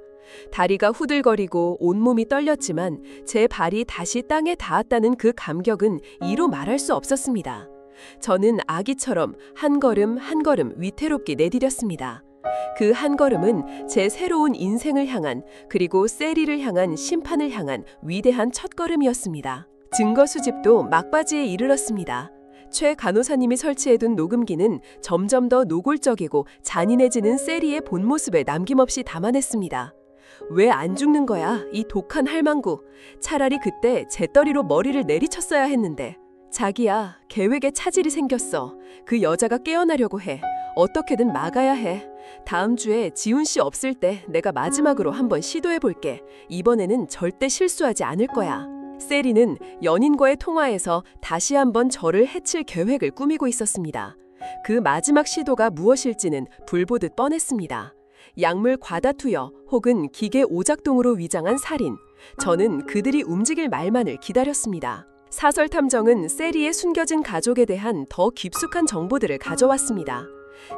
다리가 후들거리고 온몸이 떨렸지만 제 발이 다시 땅에 닿았다는 그 감격은 이루 말할 수 없었습니다. 저는 아기처럼 한 걸음 한 걸음 위태롭게 내디뎠습니다. 그 한 걸음은 제 새로운 인생을 향한 그리고 세리를 향한 심판을 향한 위대한 첫걸음이었습니다. 증거 수집도 막바지에 이르렀습니다. 최 간호사님이 설치해둔 녹음기는 점점 더 노골적이고 잔인해지는 세리의 본 모습을 남김없이 담아냈습니다. 왜 안 죽는 거야, 이 독한 할망구. 차라리 그때 재떨이로 머리를 내리쳤어야 했는데. 자기야, 계획에 차질이 생겼어. 그 여자가 깨어나려고 해. 어떻게든 막아야 해. 다음 주에 지훈 씨 없을 때 내가 마지막으로 한번 시도해볼게. 이번에는 절대 실수하지 않을 거야. 세리는 연인과의 통화에서 다시 한번 저를 해칠 계획을 꾸미고 있었습니다. 그 마지막 시도가 무엇일지는 불보듯 뻔했습니다. 약물 과다 투여 혹은 기계 오작동으로 위장한 살인. 저는 그들이 움직일 말만을 기다렸습니다. 사설 탐정은 세리의 숨겨진 가족에 대한 더 깊숙한 정보들을 가져왔습니다.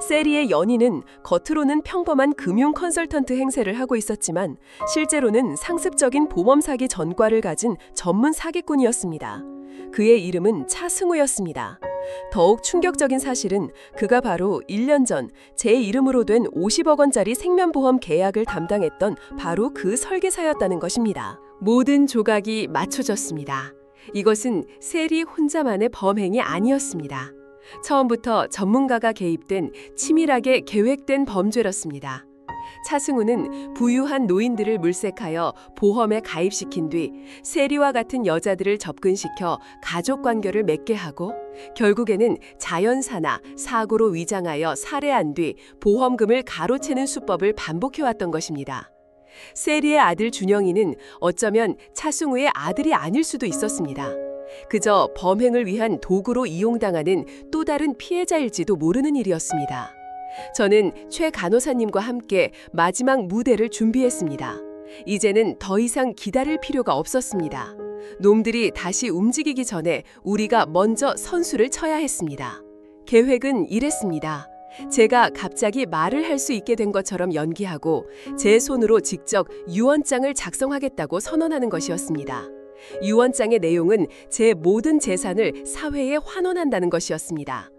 세리의 연인은 겉으로는 평범한 금융 컨설턴트 행세를 하고 있었지만 실제로는 상습적인 보험 사기 전과를 가진 전문 사기꾼이었습니다. 그의 이름은 차승우였습니다. 더욱 충격적인 사실은 그가 바로 1년 전 제 이름으로 된 50억 원짜리 생면보험 계약을 담당했던 바로 그 설계사였다는 것입니다. 모든 조각이 맞춰졌습니다. 이것은 세리 혼자만의 범행이 아니었습니다. 처음부터 전문가가 개입된 치밀하게 계획된 범죄였습니다. 차승우는 부유한 노인들을 물색하여 보험에 가입시킨 뒤 세리와 같은 여자들을 접근시켜 가족 관계를 맺게 하고 결국에는 자연사나 사고로 위장하여 살해한 뒤 보험금을 가로채는 수법을 반복해왔던 것입니다. 세리의 아들 준영이는 어쩌면 차승우의 아들이 아닐 수도 있었습니다. 그저 범행을 위한 도구로 이용당하는 또 다른 피해자일지도 모르는 일이었습니다. 저는 최 간호사님과 함께 마지막 무대를 준비했습니다. 이제는 더 이상 기다릴 필요가 없었습니다. 놈들이 다시 움직이기 전에 우리가 먼저 선수를 쳐야 했습니다. 계획은 이랬습니다. 제가 갑자기 말을 할 수 있게 된 것처럼 연기하고 제 손으로 직접 유언장을 작성하겠다고 선언하는 것이었습니다. 유언장의 내용은 제 모든 재산을 사회에 환원한다는 것이었습니다.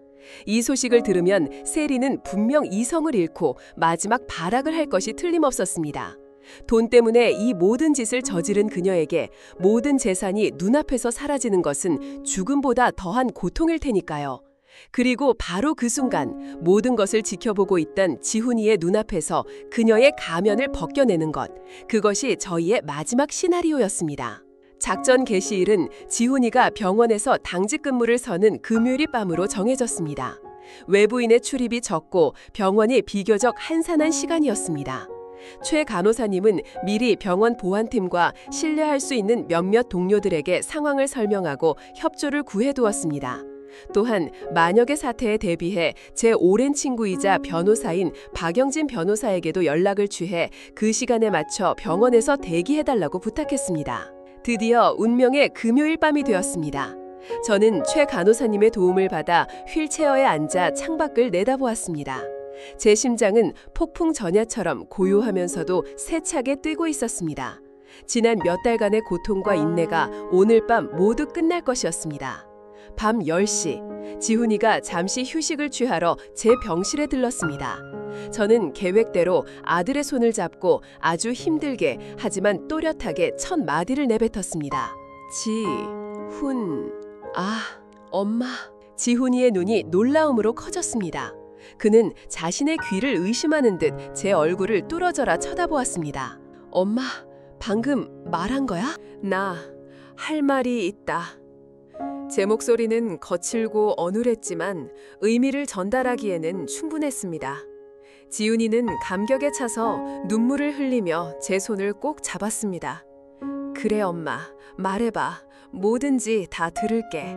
이 소식을 들으면 세리는 분명 이성을 잃고 마지막 발악을 할 것이 틀림없었습니다. 돈 때문에 이 모든 짓을 저지른 그녀에게 모든 재산이 눈앞에서 사라지는 것은 죽음보다 더한 고통일 테니까요. 그리고 바로 그 순간 모든 것을 지켜보고 있던 지훈이의 눈앞에서 그녀의 가면을 벗겨내는 것, 그것이 저희의 마지막 시나리오였습니다. 작전 개시일은 지훈이가 병원에서 당직 근무를 서는 금요일 밤으로 정해졌습니다. 외부인의 출입이 적고 병원이 비교적 한산한 시간이었습니다. 최 간호사님은 미리 병원 보안팀과 신뢰할 수 있는 몇몇 동료들에게 상황을 설명하고 협조를 구해두었습니다. 또한 만약의 사태에 대비해 제 오랜 친구이자 변호사인 박영진 변호사에게도 연락을 취해 그 시간에 맞춰 병원에서 대기해달라고 부탁했습니다. 드디어 운명의 금요일 밤이 되었습니다. 저는 최 간호사님의 도움을 받아 휠체어에 앉아 창밖을 내다보았습니다. 제 심장은 폭풍 전야처럼 고요하면서도 세차게 뛰고 있었습니다. 지난 몇 달간의 고통과 인내가 오늘 밤 모두 끝날 것이었습니다. 밤 10시, 지훈이가 잠시 휴식을 취하러 제 병실에 들렀습니다. 저는 계획대로 아들의 손을 잡고 아주 힘들게 하지만 또렷하게 첫 마디를 내뱉었습니다. 엄마. 지훈이의 눈이 놀라움으로 커졌습니다. 그는 자신의 귀를 의심하는 듯 제 얼굴을 뚫어져라 쳐다보았습니다. 엄마, 방금 말한 거야? 나 할 말이 있다. 제 목소리는 거칠고 어눌했지만 의미를 전달하기에는 충분했습니다. 지훈이는 감격에 차서 눈물을 흘리며 제 손을 꼭 잡았습니다. 그래 엄마, 말해봐. 뭐든지 다 들을게.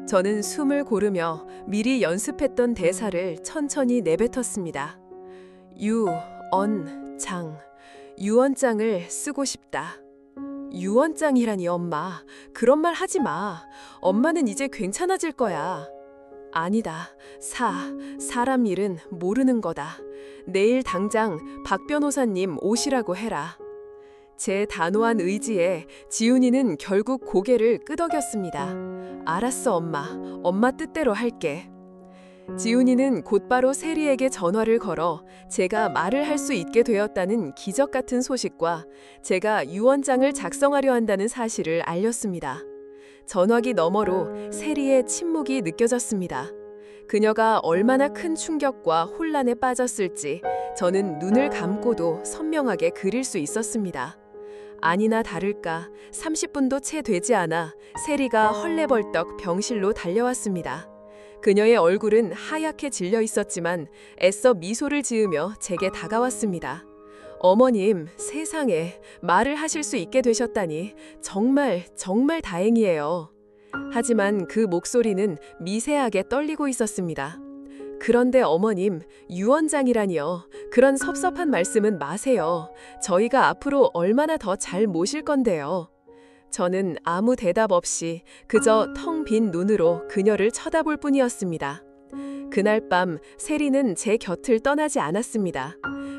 저는 숨을 고르며 미리 연습했던 대사를 천천히 내뱉었습니다. 유언장을 쓰고 싶다. 유언장이라니 엄마, 그런 말 하지 마. 엄마는 이제 괜찮아질 거야. 아니다. 사람 일은 모르는 거다. 내일 당장 박 변호사님 오시라고 해라. 제 단호한 의지에 지훈이는 결국 고개를 끄덕였습니다. 알았어 엄마. 엄마 뜻대로 할게. 지훈이는 곧바로 세리에게 전화를 걸어 제가 말을 할 수 있게 되었다는 기적 같은 소식과 제가 유언장을 작성하려 한다는 사실을 알렸습니다. 전화기 너머로 세리의 침묵이 느껴졌습니다. 그녀가 얼마나 큰 충격과 혼란에 빠졌을지 저는 눈을 감고도 선명하게 그릴 수 있었습니다. 아니나 다를까 30분도 채 되지 않아 세리가 헐레벌떡 병실로 달려왔습니다. 그녀의 얼굴은 하얗게 질려 있었지만 애써 미소를 지으며 제게 다가왔습니다. 어머님, 세상에 말을 하실 수 있게 되셨다니 정말 다행이에요. 하지만 그 목소리는 미세하게 떨리고 있었습니다. 그런데 어머님, 유언장이라니요. 그런 섭섭한 말씀은 마세요. 저희가 앞으로 얼마나 더 잘 모실 건데요. 저는 아무 대답 없이 그저 텅 빈 눈으로 그녀를 쳐다볼 뿐이었습니다. 그날 밤 세리는 제 곁을 떠나지 않았습니다.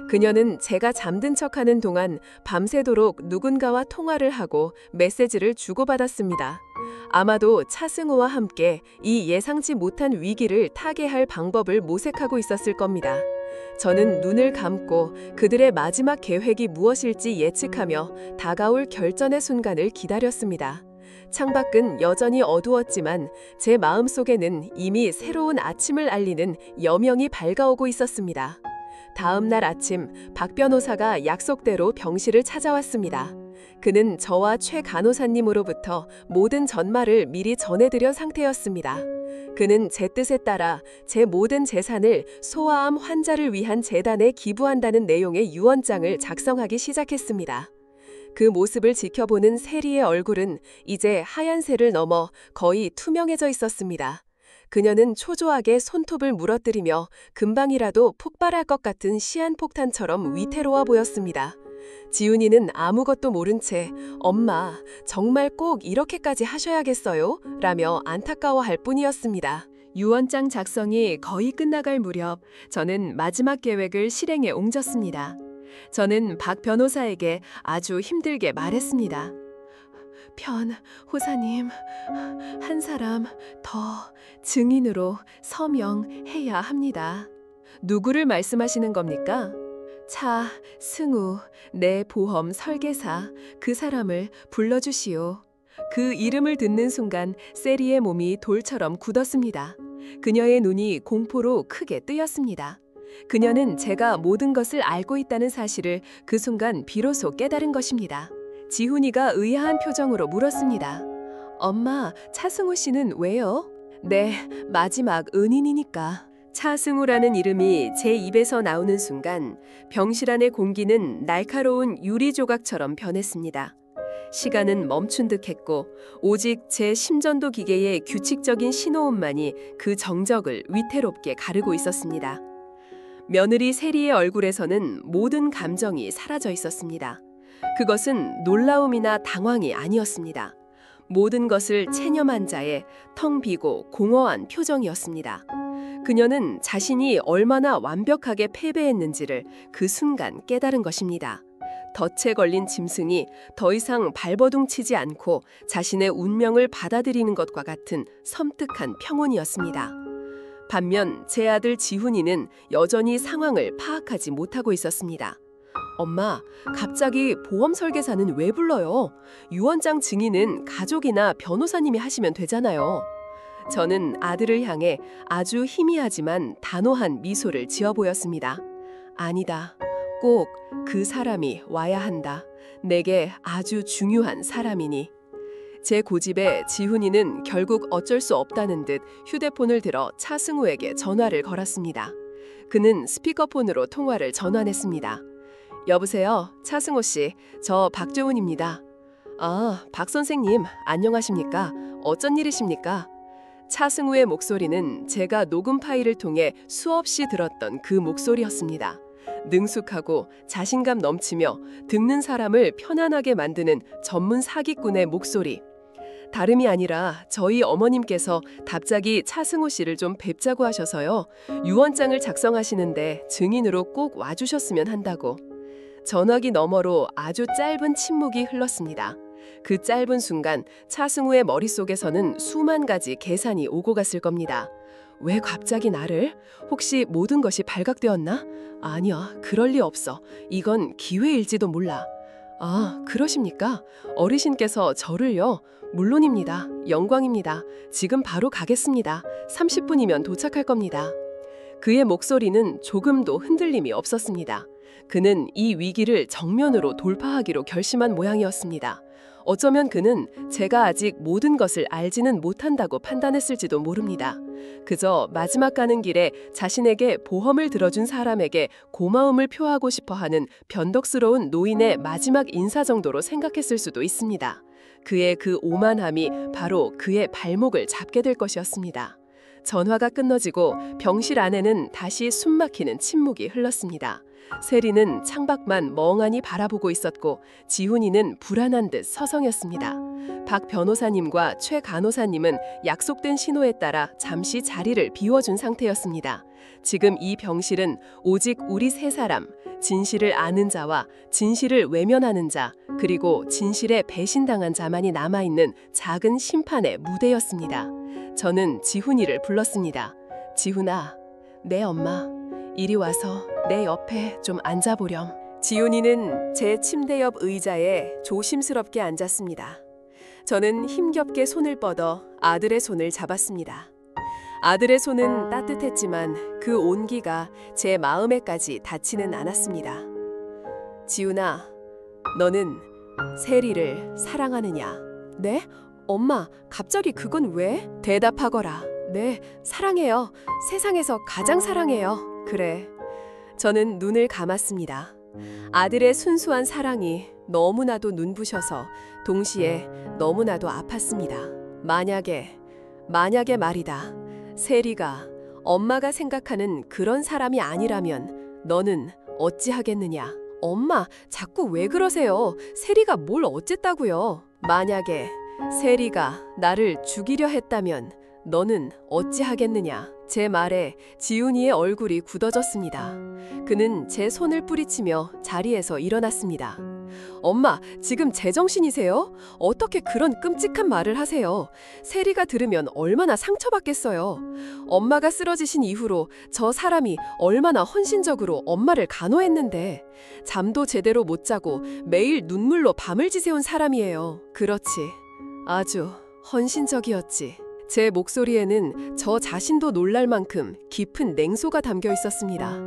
그녀는 제가 잠든 척하는 동안 밤새도록 누군가와 통화를 하고 메시지를 주고받았습니다. 아마도 차승우와 함께 이 예상치 못한 위기를 타개할 방법을 모색하고 있었을 겁니다. 저는 눈을 감고 그들의 마지막 계획이 무엇일지 예측하며 다가올 결전의 순간을 기다렸습니다. 창밖은 여전히 어두웠지만 제 마음속에는 이미 새로운 아침을 알리는 여명이 밝아오고 있었습니다. 다음 날 아침 박 변호사가 약속대로 병실을 찾아왔습니다. 그는 저와 최 간호사님으로부터 모든 전말을 미리 전해드려 상태였습니다. 그는 제 뜻에 따라 제 모든 재산을 소아암 환자를 위한 재단에 기부한다는 내용의 유언장을 작성하기 시작했습니다. 그 모습을 지켜보는 세리의 얼굴은 이제 하얀색을 넘어 거의 투명해져 있었습니다. 그녀는 초조하게 손톱을 물어뜨리며 금방이라도 폭발할 것 같은 시한폭탄처럼 위태로워 보였습니다. 지훈이는 아무것도 모른 채 "엄마, 정말 꼭 이렇게까지 하셔야겠어요?" 라며 안타까워할 뿐이었습니다. 유언장 작성이 거의 끝나갈 무렵 저는 마지막 계획을 실행에 옮겼습니다. 저는 박 변호사에게 아주 힘들게 말했습니다. 호사님, 한 사람 더 증인으로 서명해야 합니다. 누구를 말씀하시는 겁니까? 차승우, 내 보험 설계사, 그 사람을 불러주시오. 그 이름을 듣는 순간 세리의 몸이 돌처럼 굳었습니다. 그녀의 눈이 공포로 크게 뜨였습니다. 그녀는 제가 모든 것을 알고 있다는 사실을 그 순간 비로소 깨달은 것입니다. 지훈이가 의아한 표정으로 물었습니다. 엄마, 차승우 씨는 왜요? 네, 마지막 은인이니까. 차승우라는 이름이 제 입에서 나오는 순간 병실 안의 공기는 날카로운 유리 조각처럼 변했습니다. 시간은 멈춘 듯했고 오직 제 심전도 기계의 규칙적인 신호음만이 그 정적을 위태롭게 가르고 있었습니다. 며느리 세리의 얼굴에서는 모든 감정이 사라져 있었습니다. 그것은 놀라움이나 당황이 아니었습니다. 모든 것을 체념한 자의 텅 비고 공허한 표정이었습니다. 그녀는 자신이 얼마나 완벽하게 패배했는지를 그 순간 깨달은 것입니다. 덫에 걸린 짐승이 더 이상 발버둥치지 않고 자신의 운명을 받아들이는 것과 같은 섬뜩한 평온이었습니다. 반면 제 아들 지훈이는 여전히 상황을 파악하지 못하고 있었습니다. 엄마, 갑자기 보험 설계사는 왜 불러요? 유언장 증인은 가족이나 변호사님이 하시면 되잖아요. 저는 아들을 향해 아주 희미하지만 단호한 미소를 지어 보였습니다. 아니다. 꼭 그 사람이 와야 한다. 내게 아주 중요한 사람이니. 제 고집에 지훈이는 결국 어쩔 수 없다는 듯 휴대폰을 들어 차승우에게 전화를 걸었습니다. 그는 스피커폰으로 통화를 전환했습니다. 여보세요, 차승우 씨. 저 박조은입니다. 아, 박 선생님, 안녕하십니까? 어쩐 일이십니까? 차승우의 목소리는 제가 녹음 파일을 통해 수없이 들었던 그 목소리였습니다. 능숙하고 자신감 넘치며 듣는 사람을 편안하게 만드는 전문 사기꾼의 목소리. 다름이 아니라 저희 어머님께서 갑자기 차승우 씨를 좀 뵙자고 하셔서요. 유언장을 작성하시는데 증인으로 꼭 와주셨으면 한다고. 전화기 너머로 아주 짧은 침묵이 흘렀습니다. 그 짧은 순간 차승우의 머릿속에서는 수만 가지 계산이 오고 갔을 겁니다. 왜 갑자기 나를? 혹시 모든 것이 발각되었나? 아니야, 그럴 리 없어. 이건 기회일지도 몰라. 아, 그러십니까? 어르신께서 저를요? 물론입니다. 영광입니다. 지금 바로 가겠습니다. 30분이면 도착할 겁니다. 그의 목소리는 조금도 흔들림이 없었습니다. 그는 이 위기를 정면으로 돌파하기로 결심한 모양이었습니다. 어쩌면 그는 제가 아직 모든 것을 알지는 못한다고 판단했을지도 모릅니다. 그저 마지막 가는 길에 자신에게 보험을 들어준 사람에게 고마움을 표하고 싶어하는 변덕스러운 노인의 마지막 인사 정도로 생각했을 수도 있습니다. 그의 그 오만함이 바로 그의 발목을 잡게 될 것이었습니다. 전화가 끊어지고 병실 안에는 다시 숨막히는 침묵이 흘렀습니다. 세리는 창밖만 멍하니 바라보고 있었고 지훈이는 불안한 듯 서성였습니다. 박 변호사님과 최 간호사님은 약속된 신호에 따라 잠시 자리를 비워준 상태였습니다. 지금 이 병실은 오직 우리 세 사람, 진실을 아는 자와 진실을 외면하는 자, 그리고 진실에 배신당한 자만이 남아있는 작은 심판의 무대였습니다. 저는 지훈이를 불렀습니다. 지훈아, 내 엄마, 이리 와서 내 옆에 좀 앉아보렴. 지훈이는 제 침대 옆 의자에 조심스럽게 앉았습니다. 저는 힘겹게 손을 뻗어 아들의 손을 잡았습니다. 아들의 손은 따뜻했지만 그 온기가 제 마음에까지 닿지는 않았습니다. 지훈아, 너는 세리를 사랑하느냐? 네? 엄마, 갑자기 그건 왜? 대답하거라. 네, 사랑해요. 세상에서 가장 사랑해요. 그래. 저는 눈을 감았습니다. 아들의 순수한 사랑이 너무나도 눈부셔서 동시에 너무나도 아팠습니다. 만약에 말이다. 세리가 엄마가 생각하는 그런 사람이 아니라면 너는 어찌하겠느냐? 엄마, 자꾸 왜 그러세요? 세리가 뭘 어쨌다고요? 만약에 세리가 나를 죽이려 했다면 너는 어찌하겠느냐? 제 말에 지훈이의 얼굴이 굳어졌습니다. 그는 제 손을 뿌리치며 자리에서 일어났습니다. 엄마, 지금 제정신이세요? 어떻게 그런 끔찍한 말을 하세요? 세리가 들으면 얼마나 상처받겠어요. 엄마가 쓰러지신 이후로 저 사람이 얼마나 헌신적으로 엄마를 간호했는데 잠도 제대로 못 자고 매일 눈물로 밤을 지새운 사람이에요. 그렇지. 아주 헌신적이었지. 제 목소리에는 저 자신도 놀랄 만큼 깊은 냉소가 담겨 있었습니다.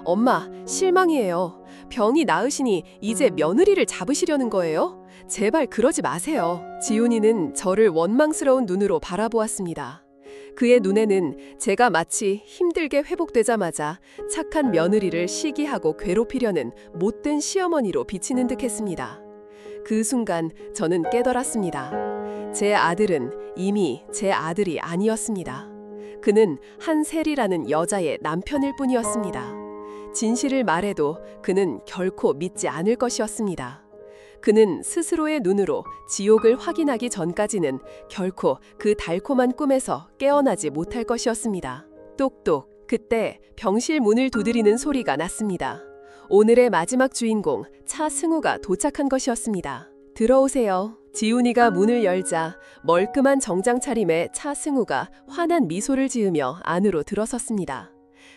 엄마, 실망이에요. 병이 나으시니 이제 며느리를 잡으시려는 거예요? 제발 그러지 마세요. 지훈이는 저를 원망스러운 눈으로 바라보았습니다. 그의 눈에는 제가 마치 힘들게 회복되자마자 착한 며느리를 시기하고 괴롭히려는 못된 시어머니로 비치는 듯했습니다. 그 순간 저는 깨달았습니다. 제 아들은 이미 제 아들이 아니었습니다. 그는 한세리라는 여자의 남편일 뿐이었습니다. 진실을 말해도 그는 결코 믿지 않을 것이었습니다. 그는 스스로의 눈으로 지옥을 확인하기 전까지는 결코 그 달콤한 꿈에서 깨어나지 못할 것이었습니다. 똑똑, 그때 병실 문을 두드리는 소리가 났습니다. 오늘의 마지막 주인공 차승우가 도착한 것이었습니다. 들어오세요. 지훈이가 문을 열자 멀끔한 정장 차림의 차승우가 환한 미소를 지으며 안으로 들어섰습니다.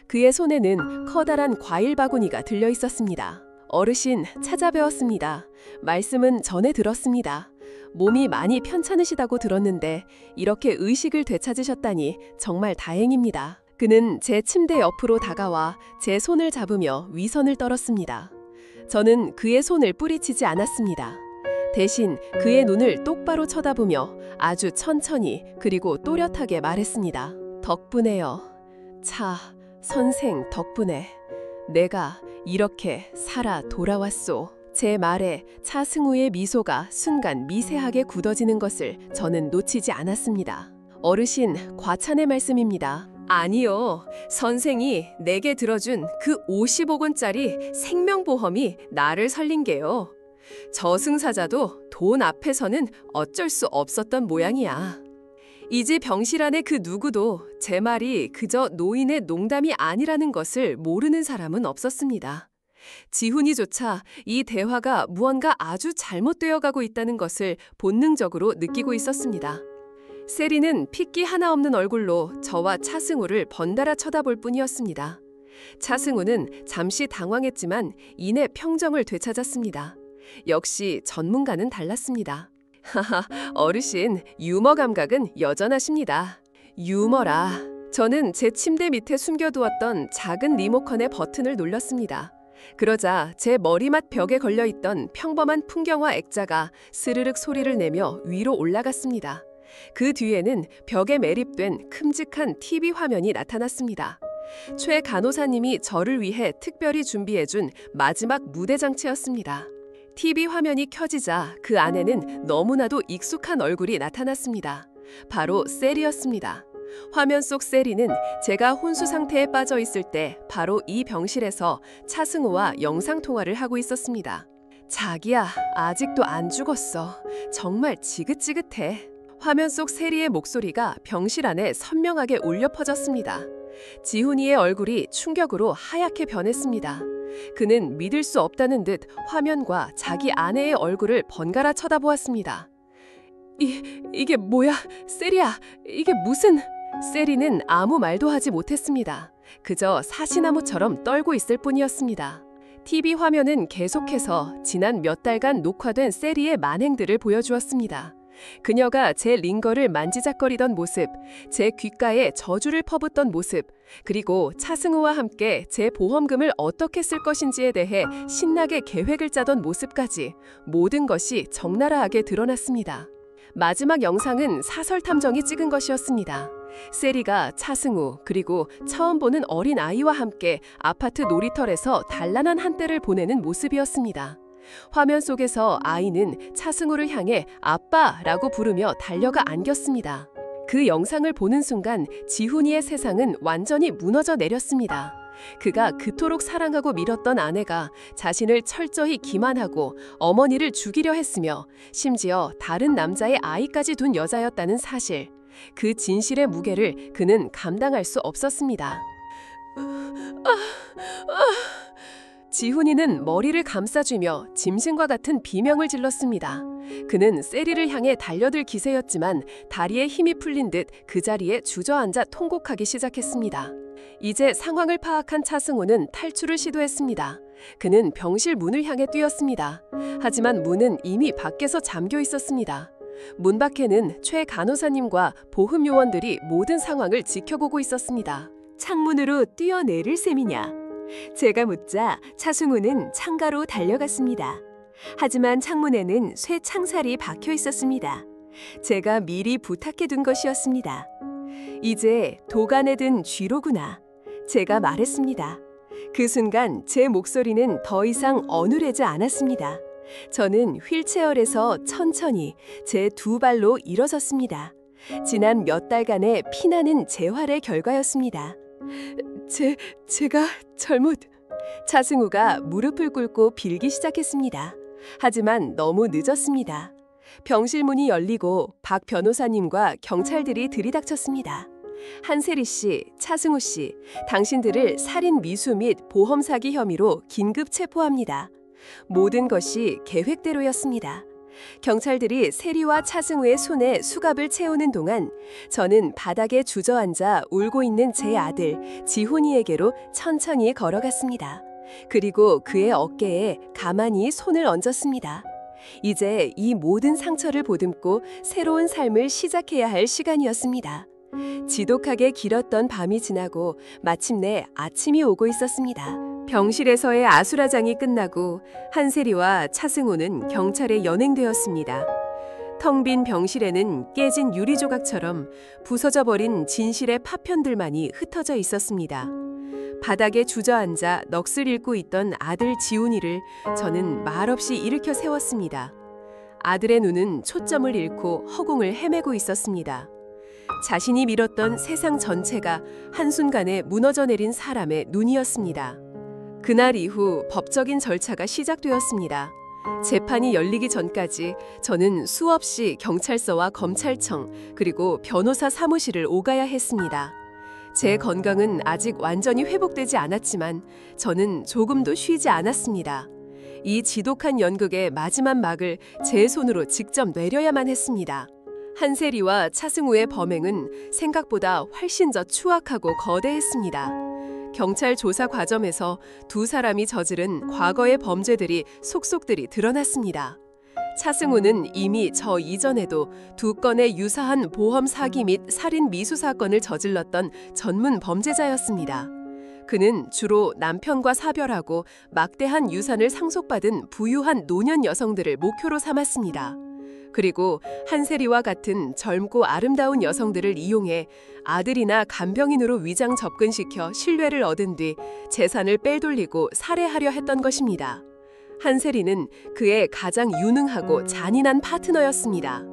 그의 손에는 커다란 과일 바구니가 들려 있었습니다. 어르신, 찾아뵈었습니다. 말씀은 전에 들었습니다. 몸이 많이 편찮으시다고 들었는데 이렇게 의식을 되찾으셨다니 정말 다행입니다. 그는 제 침대 옆으로 다가와 제 손을 잡으며 위선을 떨었습니다. 저는 그의 손을 뿌리치지 않았습니다. 대신 그의 눈을 똑바로 쳐다보며 아주 천천히 그리고 또렷하게 말했습니다. 덕분에요. 선생 덕분에 내가 이렇게 살아 돌아왔소. 제 말에 차승우의 미소가 순간 미세하게 굳어지는 것을 저는 놓치지 않았습니다. 어르신, 과찬의 말씀입니다. 아니요. 선생이 내게 들어준 그 50억 원짜리 생명보험이 나를 살린 게요. 저승사자도 돈 앞에서는 어쩔 수 없었던 모양이야. 이 집 병실 안의 그 누구도 제 말이 그저 노인의 농담이 아니라는 것을 모르는 사람은 없었습니다. 지훈이조차 이 대화가 무언가 아주 잘못되어 가고 있다는 것을 본능적으로 느끼고 있었습니다. 세리는 핏기 하나 없는 얼굴로 저와 차승우를 번달아 쳐다볼 뿐이었습니다. 차승우는 잠시 당황했지만 이내 평정을 되찾았습니다. 역시 전문가는 달랐습니다. 하하, 어르신, 유머 감각은 여전하십니다. 유머라. 저는 제 침대 밑에 숨겨두었던 작은 리모컨의 버튼을 눌렀습니다. 그러자 제 머리맡 벽에 걸려있던 평범한 풍경화 액자가 스르륵 소리를 내며 위로 올라갔습니다. 그 뒤에는 벽에 매립된 큼직한 TV 화면이 나타났습니다. 최 간호사님이 저를 위해 특별히 준비해준 마지막 무대 장치였습니다. TV 화면이 켜지자 그 안에는 너무나도 익숙한 얼굴이 나타났습니다. 바로 세리였습니다. 화면 속 세리는 제가 혼수 상태에 빠져 있을 때 바로 이 병실에서 차승우와 영상통화를 하고 있었습니다. 자기야, 아직도 안 죽었어. 정말 지긋지긋해. 화면 속 세리의 목소리가 병실 안에 선명하게 울려 퍼졌습니다. 지훈이의 얼굴이 충격으로 하얗게 변했습니다. 그는 믿을 수 없다는 듯 화면과 자기 아내의 얼굴을 번갈아 쳐다보았습니다. 이게 뭐야? 세리야, 이게 무슨... 세리는 아무 말도 하지 못했습니다. 그저 사시나무처럼 떨고 있을 뿐이었습니다. TV 화면은 계속해서 지난 몇 달간 녹화된 세리의 만행들을 보여주었습니다. 그녀가 제 링거를 만지작거리던 모습, 제 귓가에 저주를 퍼붓던 모습, 그리고 차승우와 함께 제 보험금을 어떻게 쓸 것인지에 대해 신나게 계획을 짜던 모습까지 모든 것이 적나라하게 드러났습니다. 마지막 영상은 사설 탐정이 찍은 것이었습니다. 세리가 차승우 그리고 처음 보는 어린 아이와 함께 아파트 놀이터에서 단란한 한때를 보내는 모습이었습니다. 화면 속에서 아이는 차승우를 향해 아빠라고 부르며 달려가 안겼습니다. 그 영상을 보는 순간 지훈이의 세상은 완전히 무너져 내렸습니다. 그가 그토록 사랑하고 밀었던 아내가 자신을 철저히 기만하고 어머니를 죽이려 했으며 심지어 다른 남자의 아이까지 둔 여자였다는 사실. 그 진실의 무게를 그는 감당할 수 없었습니다. 지훈이는 머리를 감싸주며 짐승과 같은 비명을 질렀습니다. 그는 세리를 향해 달려들 기세였지만 다리에 힘이 풀린 듯 그 자리에 주저앉아 통곡하기 시작했습니다. 이제 상황을 파악한 차승우는 탈출을 시도했습니다. 그는 병실 문을 향해 뛰었습니다. 하지만 문은 이미 밖에서 잠겨 있었습니다. 문 밖에는 최 간호사님과 보험 요원들이 모든 상황을 지켜보고 있었습니다. 창문으로 뛰어내릴 셈이냐? 제가 묻자 차승우는 창가로 달려갔습니다. 하지만 창문에는 쇠 창살이 박혀 있었습니다. 제가 미리 부탁해둔 것이었습니다. 이제 도간에 든 쥐로구나. 제가 말했습니다. 그 순간 제 목소리는 더 이상 어눌해지 않았습니다. 저는 휠체어에서 천천히 제 두 발로 일어섰습니다. 지난 몇 달간의 피나는 재활의 결과였습니다. 제가 잘못... 차승우가 무릎을 꿇고 빌기 시작했습니다. 하지만 너무 늦었습니다. 병실 문이 열리고 박 변호사님과 경찰들이 들이닥쳤습니다. 한세리 씨, 차승우 씨, 당신들을 살인 미수 및 보험 사기 혐의로 긴급 체포합니다. 모든 것이 계획대로였습니다. 경찰들이 세리와 차승우의 손에 수갑을 채우는 동안 저는 바닥에 주저앉아 울고 있는 제 아들 지훈이에게로 천천히 걸어갔습니다. 그리고 그의 어깨에 가만히 손을 얹었습니다. 이제 이 모든 상처를 보듬고 새로운 삶을 시작해야 할 시간이었습니다. 지독하게 길었던 밤이 지나고 마침내 아침이 오고 있었습니다. 병실에서의 아수라장이 끝나고 한세리와 차승우는 경찰에 연행되었습니다. 텅 빈 병실에는 깨진 유리 조각처럼 부서져 버린 진실의 파편들만이 흩어져 있었습니다. 바닥에 주저앉아 넋을 잃고 있던 아들 지훈이를 저는 말없이 일으켜 세웠습니다. 아들의 눈은 초점을 잃고 허공을 헤매고 있었습니다. 자신이 밀었던 세상 전체가 한순간에 무너져 내린 사람의 눈이었습니다. 그날 이후 법적인 절차가 시작되었습니다. 재판이 열리기 전까지 저는 수없이 경찰서와 검찰청 그리고 변호사 사무실을 오가야 했습니다. 제 건강은 아직 완전히 회복되지 않았지만 저는 조금도 쉬지 않았습니다. 이 지독한 연극의 마지막 막을 제 손으로 직접 내려야만 했습니다. 한세리와 차승우의 범행은 생각보다 훨씬 더 추악하고 거대했습니다. 경찰 조사 과정에서 두 사람이 저지른 과거의 범죄들이 속속들이 드러났습니다. 차승우는 이미 저 이전에도 두 건의 유사한 보험 사기 및 살인 미수 사건을 저질렀던 전문 범죄자였습니다. 그는 주로 남편과 사별하고 막대한 유산을 상속받은 부유한 노년 여성들을 목표로 삼았습니다. 그리고 한세리와 같은 젊고 아름다운 여성들을 이용해 아들이나 간병인으로 위장 접근시켜 신뢰를 얻은 뒤 재산을 빼돌리고 살해하려 했던 것입니다. 한세리는 그의 가장 유능하고 잔인한 파트너였습니다.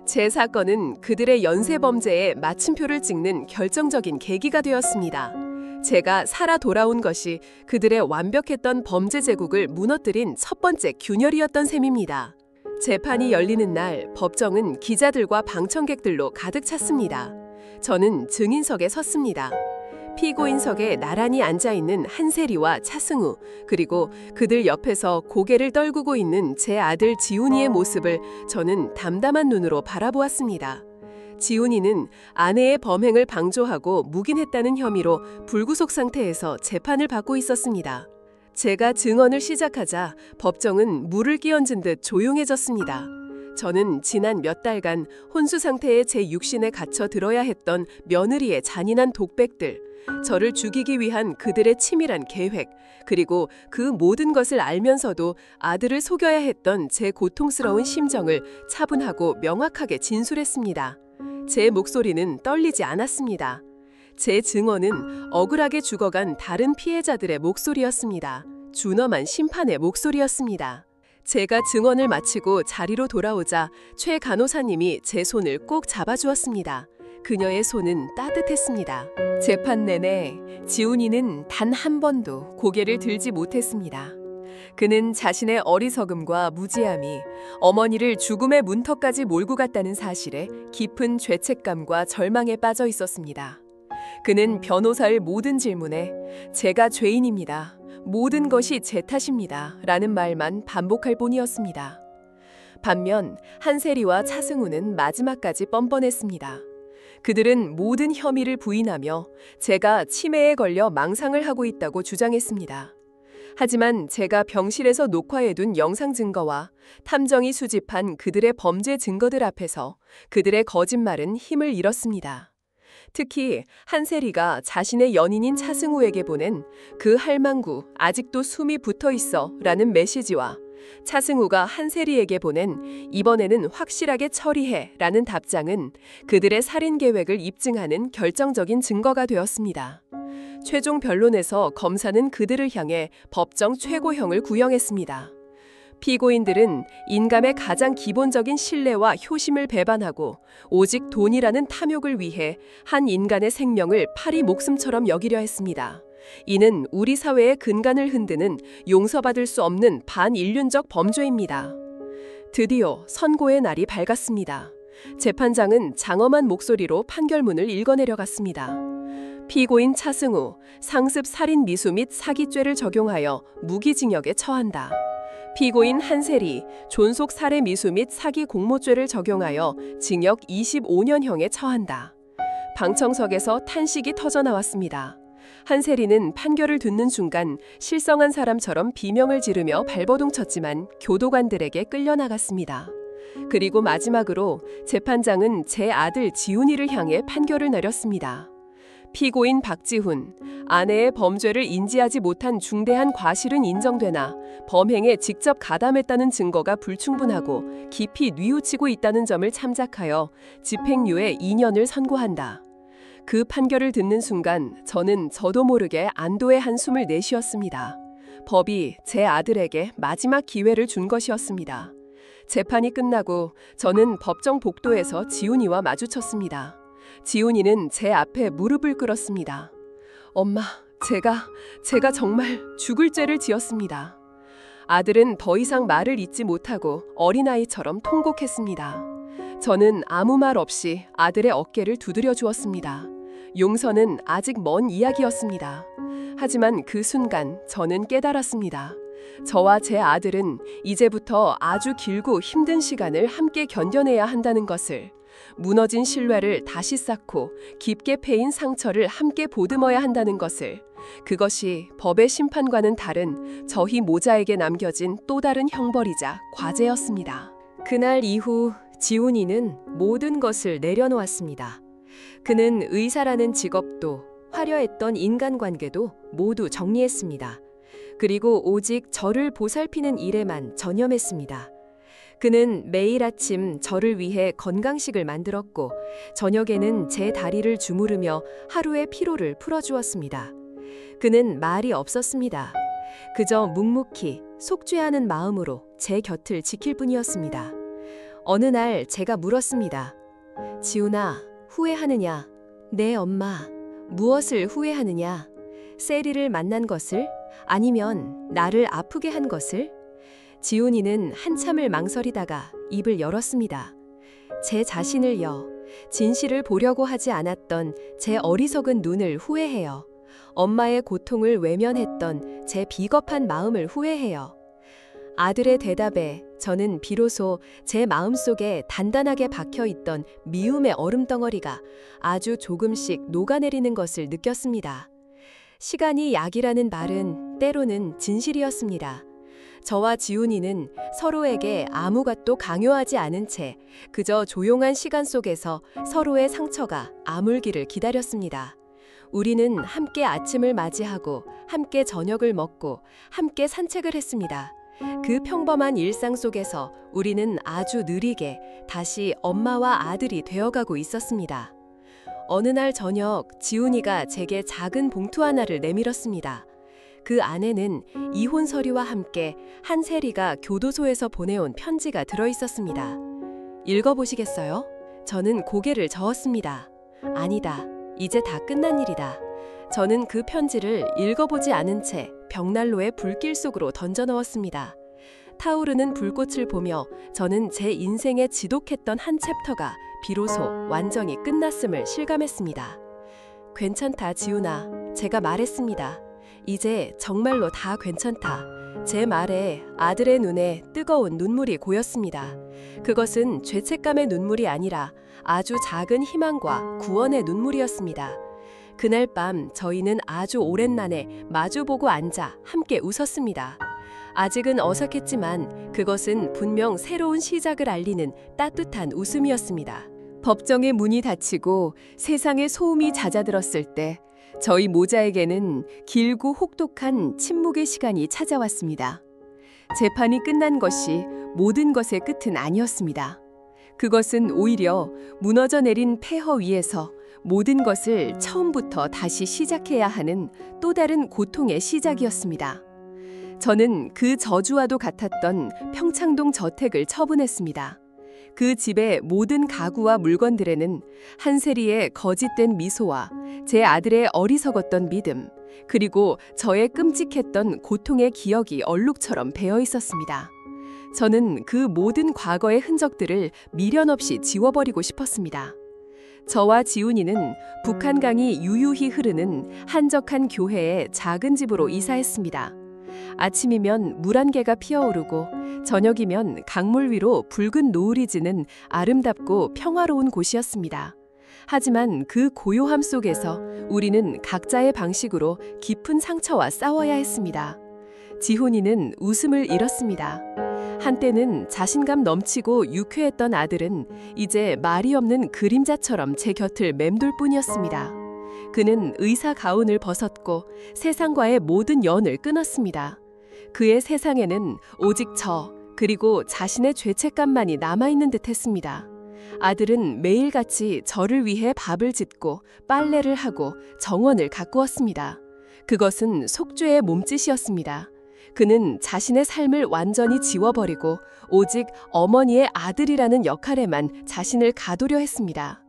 제 사건은 그들의 연쇄 범죄에 마침표를 찍는 결정적인 계기가 되었습니다. 제가 살아 돌아온 것이 그들의 완벽했던 범죄 제국을 무너뜨린 첫 번째 균열이었던 셈입니다. 재판이 열리는 날 법정은 기자들과 방청객들로 가득 찼습니다. 저는 증인석에 섰습니다. 피고인석에 나란히 앉아있는 한세리와 차승우 그리고 그들 옆에서 고개를 떨구고 있는 제 아들 지훈이의 모습을 저는 담담한 눈으로 바라보았습니다. 지훈이는 아내의 범행을 방조하고 묵인했다는 혐의로 불구속 상태에서 재판을 받고 있었습니다. 제가 증언을 시작하자 법정은 물을 끼얹은 듯 조용해졌습니다. 저는 지난 몇 달간 혼수 상태의 제 육신에 갇혀 들어야 했던 며느리의 잔인한 독백들, 저를 죽이기 위한 그들의 치밀한 계획, 그리고 그 모든 것을 알면서도 아들을 속여야 했던 제 고통스러운 심정을 차분하고 명확하게 진술했습니다. 제 목소리는 떨리지 않았습니다. 제 증언은 억울하게 죽어간 다른 피해자들의 목소리였습니다. 준엄한 심판의 목소리였습니다. 제가 증언을 마치고 자리로 돌아오자 최 간호사님이 제 손을 꼭 잡아주었습니다. 그녀의 손은 따뜻했습니다. 재판 내내 지훈이는 단 한 번도 고개를 들지 못했습니다. 그는 자신의 어리석음과 무지함이 어머니를 죽음의 문턱까지 몰고 갔다는 사실에 깊은 죄책감과 절망에 빠져 있었습니다. 그는 변호사의 모든 질문에 제가 죄인입니다. 모든 것이 제 탓입니다. 라는 말만 반복할 뿐이었습니다. 반면 한세리와 차승우는 마지막까지 뻔뻔했습니다. 그들은 모든 혐의를 부인하며 제가 치매에 걸려 망상을 하고 있다고 주장했습니다. 하지만 제가 병실에서 녹화해둔 영상 증거와 탐정이 수집한 그들의 범죄 증거들 앞에서 그들의 거짓말은 힘을 잃었습니다. 특히 한세리가 자신의 연인인 차승우에게 보낸 그 할망구 아직도 숨이 붙어 있어 라는 메시지와 차승우가 한세리에게 보낸 이번에는 확실하게 처리해 라는 답장은 그들의 살인 계획을 입증하는 결정적인 증거가 되었습니다. 최종 변론에서 검사는 그들을 향해 법정 최고형을 구형했습니다. 피고인들은 인감의 가장 기본적인 신뢰와 효심을 배반하고 오직 돈이라는 탐욕을 위해 한 인간의 생명을 파리 목숨처럼 여기려 했습니다. 이는 우리 사회의 근간을 흔드는 용서받을 수 없는 반인륜적 범죄입니다. 드디어 선고의 날이 밝았습니다. 재판장은 장엄한 목소리로 판결문을 읽어내려갔습니다. 피고인 차승우, 상습 살인 미수 및 사기죄를 적용하여 무기징역에 처한다. 피고인 한세리, 존속 살해 미수 및 사기 공모죄를 적용하여 징역 25년형에 처한다. 방청석에서 탄식이 터져나왔습니다. 한세리는 판결을 듣는 순간 실성한 사람처럼 비명을 지르며 발버둥 쳤지만 교도관들에게 끌려나갔습니다. 그리고 마지막으로 재판장은 제 아들 지훈이를 향해 판결을 내렸습니다. 피고인 박지훈, 아내의 범죄를 인지하지 못한 중대한 과실은 인정되나 범행에 직접 가담했다는 증거가 불충분하고 깊이 뉘우치고 있다는 점을 참작하여 집행유예 2년을 선고한다. 그 판결을 듣는 순간 저는 저도 모르게 안도의 한숨을 내쉬었습니다. 법이 제 아들에게 마지막 기회를 준 것이었습니다. 재판이 끝나고 저는 법정 복도에서 지훈이와 마주쳤습니다. 지훈이는 제 앞에 무릎을 꿇었습니다. 엄마, 제가 정말 죽을 죄를 지었습니다. 아들은 더 이상 말을 잇지 못하고 어린아이처럼 통곡했습니다. 저는 아무 말 없이 아들의 어깨를 두드려 주었습니다. 용서는 아직 먼 이야기였습니다. 하지만 그 순간 저는 깨달았습니다. 저와 제 아들은 이제부터 아주 길고 힘든 시간을 함께 견뎌내야 한다는 것을, 무너진 신뢰를 다시 쌓고 깊게 패인 상처를 함께 보듬어야 한다는 것을, 그것이 법의 심판과는 다른 저희 모자에게 남겨진 또 다른 형벌이자 과제였습니다. 그날 이후 지훈이는 모든 것을 내려놓았습니다. 그는 의사라는 직업도 화려했던 인간관계도 모두 정리했습니다. 그리고 오직 저를 보살피는 일에만 전념했습니다. 그는 매일 아침 저를 위해 건강식을 만들었고 저녁에는 제 다리를 주무르며 하루의 피로를 풀어주었습니다. 그는 말이 없었습니다. 그저 묵묵히 속죄하는 마음으로 제 곁을 지킬 뿐이었습니다. 어느 날 제가 물었습니다. 지훈아, 후회하느냐? 네, 엄마. 무엇을 후회하느냐? 세리를 만난 것을? 아니면 나를 아프게 한 것을? 지훈이는 한참을 망설이다가 입을 열었습니다. 제 자신을요. 진실을 보려고 하지 않았던 제 어리석은 눈을 후회해요. 엄마의 고통을 외면했던 제 비겁한 마음을 후회해요. 아들의 대답에 저는 비로소 제 마음속에 단단하게 박혀있던 미움의 얼음덩어리가 아주 조금씩 녹아내리는 것을 느꼈습니다. 시간이 약이라는 말은 때로는 진실이었습니다. 저와 지훈이는 서로에게 아무것도 강요하지 않은 채 그저 조용한 시간 속에서 서로의 상처가 아물기를 기다렸습니다. 우리는 함께 아침을 맞이하고 함께 저녁을 먹고 함께 산책을 했습니다. 그 평범한 일상 속에서 우리는 아주 느리게 다시 엄마와 아들이 되어가고 있었습니다. 어느 날 저녁 지훈이가 제게 작은 봉투 하나를 내밀었습니다. 그 안에는 이혼 서류와 함께 한세리가 교도소에서 보내온 편지가 들어있었습니다. 읽어보시겠어요? 저는 고개를 저었습니다. 아니다. 이제 다 끝난 일이다. 저는 그 편지를 읽어보지 않은 채 벽난로의 불길 속으로 던져 넣었습니다. 타오르는 불꽃을 보며 저는 제 인생에 지독했던 한 챕터가 비로소 완전히 끝났음을 실감했습니다. 괜찮다, 지훈아. 제가 말했습니다. 이제 정말로 다 괜찮다. 제 말에 아들의 눈에 뜨거운 눈물이 고였습니다. 그것은 죄책감의 눈물이 아니라 아주 작은 희망과 구원의 눈물이었습니다. 그날 밤 저희는 아주 오랜만에 마주보고 앉아 함께 웃었습니다. 아직은 어색했지만 그것은 분명 새로운 시작을 알리는 따뜻한 웃음이었습니다. 법정의 문이 닫히고 세상의 소음이 잦아들었을 때 저희 모자에게는 길고 혹독한 침묵의 시간이 찾아왔습니다. 재판이 끝난 것이 모든 것의 끝은 아니었습니다. 그것은 오히려 무너져 내린 폐허 위에서 모든 것을 처음부터 다시 시작해야 하는 또 다른 고통의 시작이었습니다. 저는 그 저주와도 같았던 평창동 저택을 처분했습니다. 그 집의 모든 가구와 물건들에는 한세리의 거짓된 미소와 제 아들의 어리석었던 믿음, 그리고 저의 끔찍했던 고통의 기억이 얼룩처럼 배어 있었습니다. 저는 그 모든 과거의 흔적들을 미련 없이 지워버리고 싶었습니다. 저와 지훈이는 북한강이 유유히 흐르는 한적한 교회의 작은 집으로 이사했습니다. 아침이면 물 한 개가 피어오르고 저녁이면 강물 위로 붉은 노을이 지는 아름답고 평화로운 곳이었습니다. 하지만 그 고요함 속에서 우리는 각자의 방식으로 깊은 상처와 싸워야 했습니다. 지훈이는 웃음을 잃었습니다. 한때는 자신감 넘치고 유쾌했던 아들은 이제 말이 없는 그림자처럼 제 곁을 맴돌 뿐이었습니다. 그는 의사 가운을 벗었고 세상과의 모든 연을 끊었습니다. 그의 세상에는 오직 저 그리고 자신의 죄책감만이 남아있는 듯했습니다. 아들은 매일같이 저를 위해 밥을 짓고 빨래를 하고 정원을 가꾸었습니다. 그것은 속죄의 몸짓이었습니다. 그는 자신의 삶을 완전히 지워버리고 오직 어머니의 아들이라는 역할에만 자신을 가두려 했습니다.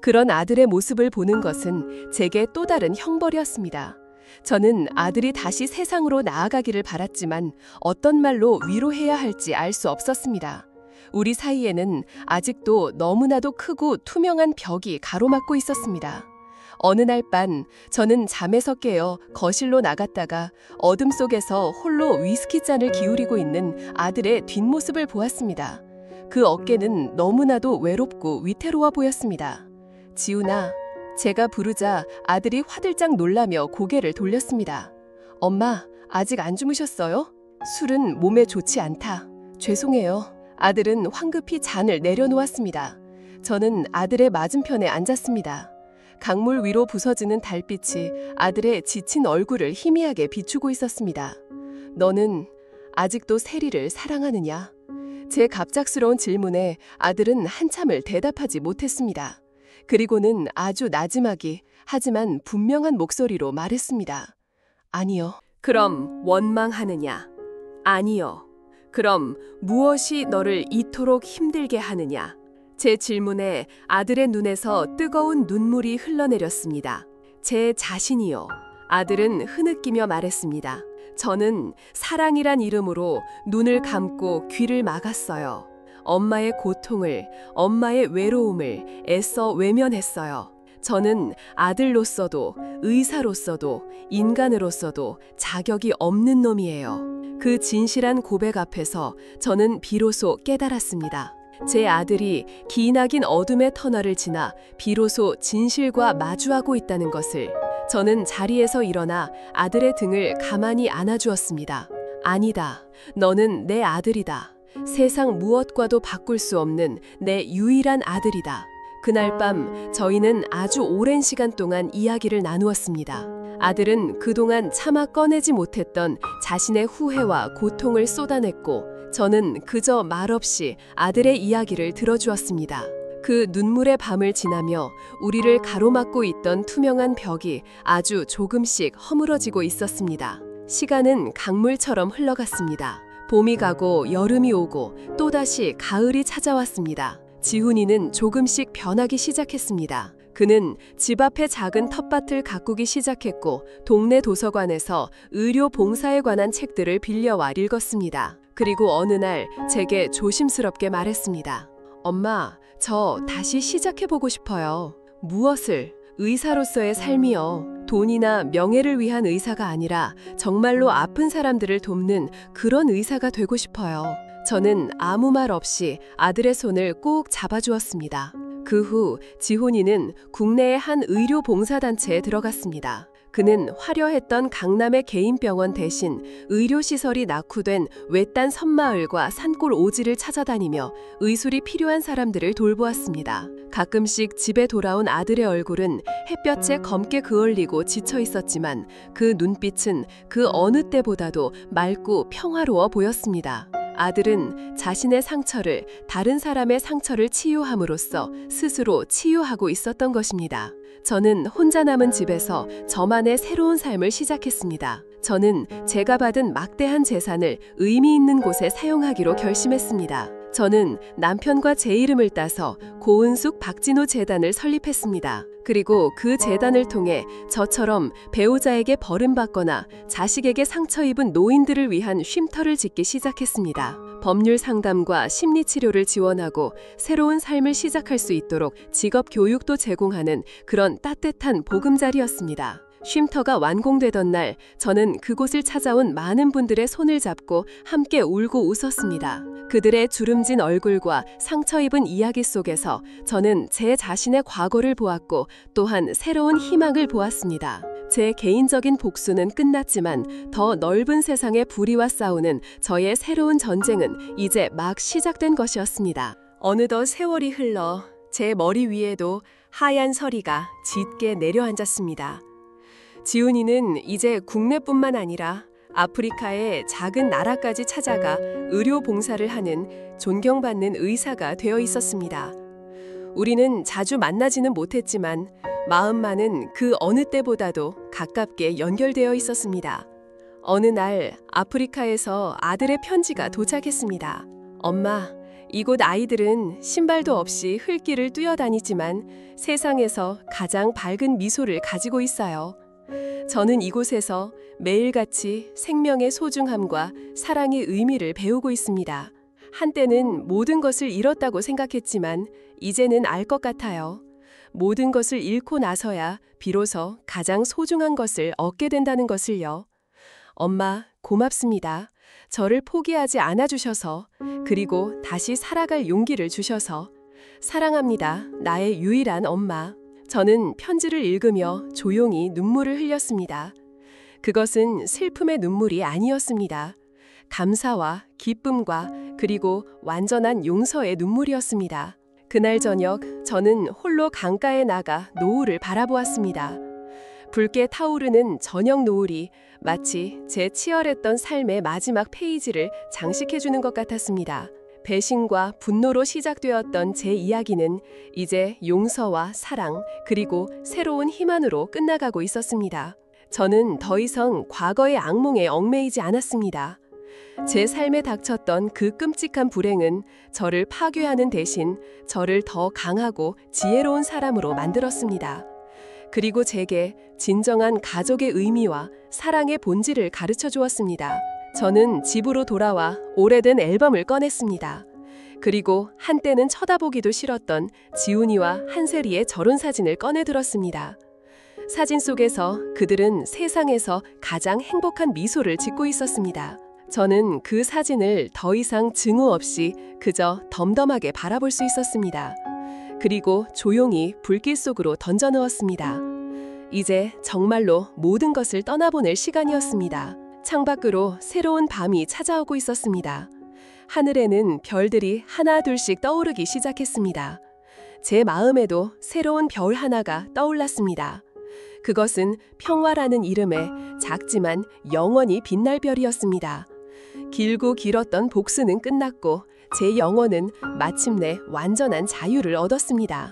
그런 아들의 모습을 보는 것은 제게 또 다른 형벌이었습니다. 저는 아들이 다시 세상으로 나아가기를 바랐지만 어떤 말로 위로해야 할지 알 수 없었습니다. 우리 사이에는 아직도 너무나도 크고 투명한 벽이 가로막고 있었습니다. 어느 날 밤 저는 잠에서 깨어 거실로 나갔다가 어둠 속에서 홀로 위스키 잔을 기울이고 있는 아들의 뒷모습을 보았습니다. 그 어깨는 너무나도 외롭고 위태로워 보였습니다. 지훈아, 제가 부르자 아들이 화들짝 놀라며 고개를 돌렸습니다. 엄마, 아직 안 주무셨어요? 술은 몸에 좋지 않다. 죄송해요. 아들은 황급히 잔을 내려놓았습니다. 저는 아들의 맞은편에 앉았습니다. 강물 위로 부서지는 달빛이 아들의 지친 얼굴을 희미하게 비추고 있었습니다. 너는 아직도 세리를 사랑하느냐? 제 갑작스러운 질문에 아들은 한참을 대답하지 못했습니다. 그리고는 아주 나지막이 하지만 분명한 목소리로 말했습니다. 아니요. 그럼 원망하느냐? 아니요. 그럼 무엇이 너를 이토록 힘들게 하느냐? 제 질문에 아들의 눈에서 뜨거운 눈물이 흘러내렸습니다. 제 자신이요. 아들은 흐느끼며 말했습니다. 저는 사랑이란 이름으로 눈을 감고 귀를 막았어요. 엄마의 고통을, 엄마의 외로움을 애써 외면했어요. 저는 아들로서도, 의사로서도, 인간으로서도 자격이 없는 놈이에요. 그 진실한 고백 앞에서 저는 비로소 깨달았습니다. 제 아들이 기나긴 어둠의 터널을 지나 비로소 진실과 마주하고 있다는 것을. 저는 자리에서 일어나 아들의 등을 가만히 안아주었습니다. 아니다. 너는 내 아들이다. 세상 무엇과도 바꿀 수 없는 내 유일한 아들이다. 그날 밤 저희는 아주 오랜 시간 동안 이야기를 나누었습니다. 아들은 그동안 차마 꺼내지 못했던 자신의 후회와 고통을 쏟아냈고 저는 그저 말없이 아들의 이야기를 들어주었습니다. 그 눈물의 밤을 지나며 우리를 가로막고 있던 투명한 벽이 아주 조금씩 허물어지고 있었습니다. 시간은 강물처럼 흘러갔습니다. 봄이 가고 여름이 오고 또다시 가을이 찾아왔습니다. 지훈이는 조금씩 변하기 시작했습니다. 그는 집 앞에 작은 텃밭을 가꾸기 시작했고 동네 도서관에서 의료 봉사에 관한 책들을 빌려와 읽었습니다. 그리고 어느 날 제게 조심스럽게 말했습니다. 엄마, 저 다시 시작해보고 싶어요. 무엇을? 의사로서의 삶이요. 돈이나 명예를 위한 의사가 아니라 정말로 아픈 사람들을 돕는 그런 의사가 되고 싶어요. 저는 아무 말 없이 아들의 손을 꼭 잡아주었습니다. 그 후 지훈이는 국내의 한 의료 봉사단체에 들어갔습니다. 그는 화려했던 강남의 개인 병원 대신 의료시설이 낙후된 외딴 섬마을과 산골 오지를 찾아다니며 의술이 필요한 사람들을 돌보았습니다. 가끔씩 집에 돌아온 아들의 얼굴은 햇볕에 검게 그을리고 지쳐 있었지만 그 눈빛은 그 어느 때보다도 맑고 평화로워 보였습니다. 아들은 자신의 상처를 다른 사람의 상처를 치유함으로써 스스로 치유하고 있었던 것입니다. 저는 혼자 남은 집에서 저만의 새로운 삶을 시작했습니다. 저는 제가 받은 막대한 재산을 의미 있는 곳에 사용하기로 결심했습니다. 저는 남편과 제 이름을 따서 고은숙 박진호 재단을 설립했습니다. 그리고 그 재단을 통해 저처럼 배우자에게 버림받거나 자식에게 상처 입은 노인들을 위한 쉼터를 짓기 시작했습니다. 법률 상담과 심리치료를 지원하고 새로운 삶을 시작할 수 있도록 직업 교육도 제공하는 그런 따뜻한 보금자리였습니다. 쉼터가 완공되던 날 저는 그곳을 찾아온 많은 분들의 손을 잡고 함께 울고 웃었습니다. 그들의 주름진 얼굴과 상처 입은 이야기 속에서 저는 제 자신의 과거를 보았고 또한 새로운 희망을 보았습니다. 제 개인적인 복수는 끝났지만 더 넓은 세상의 불의와 싸우는 저의 새로운 전쟁은 이제 막 시작된 것이었습니다. 어느덧 세월이 흘러 제 머리 위에도 하얀 서리가 짙게 내려앉았습니다. 지훈이는 이제 국내뿐만 아니라 아프리카의 작은 나라까지 찾아가 의료 봉사를 하는 존경받는 의사가 되어 있었습니다. 우리는 자주 만나지는 못했지만 마음만은 그 어느 때보다도 가깝게 연결되어 있었습니다. 어느 날 아프리카에서 아들의 편지가 도착했습니다. 엄마, 이곳 아이들은 신발도 없이 흙길을 뛰어다니지만 세상에서 가장 밝은 미소를 가지고 있어요. 저는 이곳에서 매일같이 생명의 소중함과 사랑의 의미를 배우고 있습니다. 한때는 모든 것을 잃었다고 생각했지만 이제는 알 것 같아요. 모든 것을 잃고 나서야 비로소 가장 소중한 것을 얻게 된다는 것을요. 엄마, 고맙습니다. 저를 포기하지 않아 주셔서, 그리고 다시 살아갈 용기를 주셔서. 사랑합니다. 나의 유일한 엄마. 저는 편지를 읽으며 조용히 눈물을 흘렸습니다. 그것은 슬픔의 눈물이 아니었습니다. 감사와 기쁨과 그리고 완전한 용서의 눈물이었습니다. 그날 저녁 저는 홀로 강가에 나가 노을을 바라보았습니다. 붉게 타오르는 저녁 노을이 마치 제 치열했던 삶의 마지막 페이지를 장식해주는 것 같았습니다. 배신과 분노로 시작되었던 제 이야기는 이제 용서와 사랑 그리고 새로운 희망으로 끝나가고 있었습니다. 저는 더 이상 과거의 악몽에 얽매이지 않았습니다. 제 삶에 닥쳤던 그 끔찍한 불행은 저를 파괴하는 대신 저를 더 강하고 지혜로운 사람으로 만들었습니다. 그리고 제게 진정한 가족의 의미와 사랑의 본질을 가르쳐 주었습니다. 저는 집으로 돌아와 오래된 앨범을 꺼냈습니다. 그리고 한때는 쳐다보기도 싫었던 지훈이와 한세리의 결혼 사진을 꺼내들었습니다. 사진 속에서 그들은 세상에서 가장 행복한 미소를 짓고 있었습니다. 저는 그 사진을 더 이상 증오 없이 그저 덤덤하게 바라볼 수 있었습니다. 그리고 조용히 불길 속으로 던져넣었습니다. 이제 정말로 모든 것을 떠나보낼 시간이었습니다. 창밖으로 새로운 밤이 찾아오고 있었습니다. 하늘에는 별들이 하나 둘씩 떠오르기 시작했습니다. 제 마음에도 새로운 별 하나가 떠올랐습니다. 그것은 평화라는 이름의 작지만 영원히 빛날 별이었습니다. 길고 길었던 복수는 끝났고 제 영혼은 마침내 완전한 자유를 얻었습니다.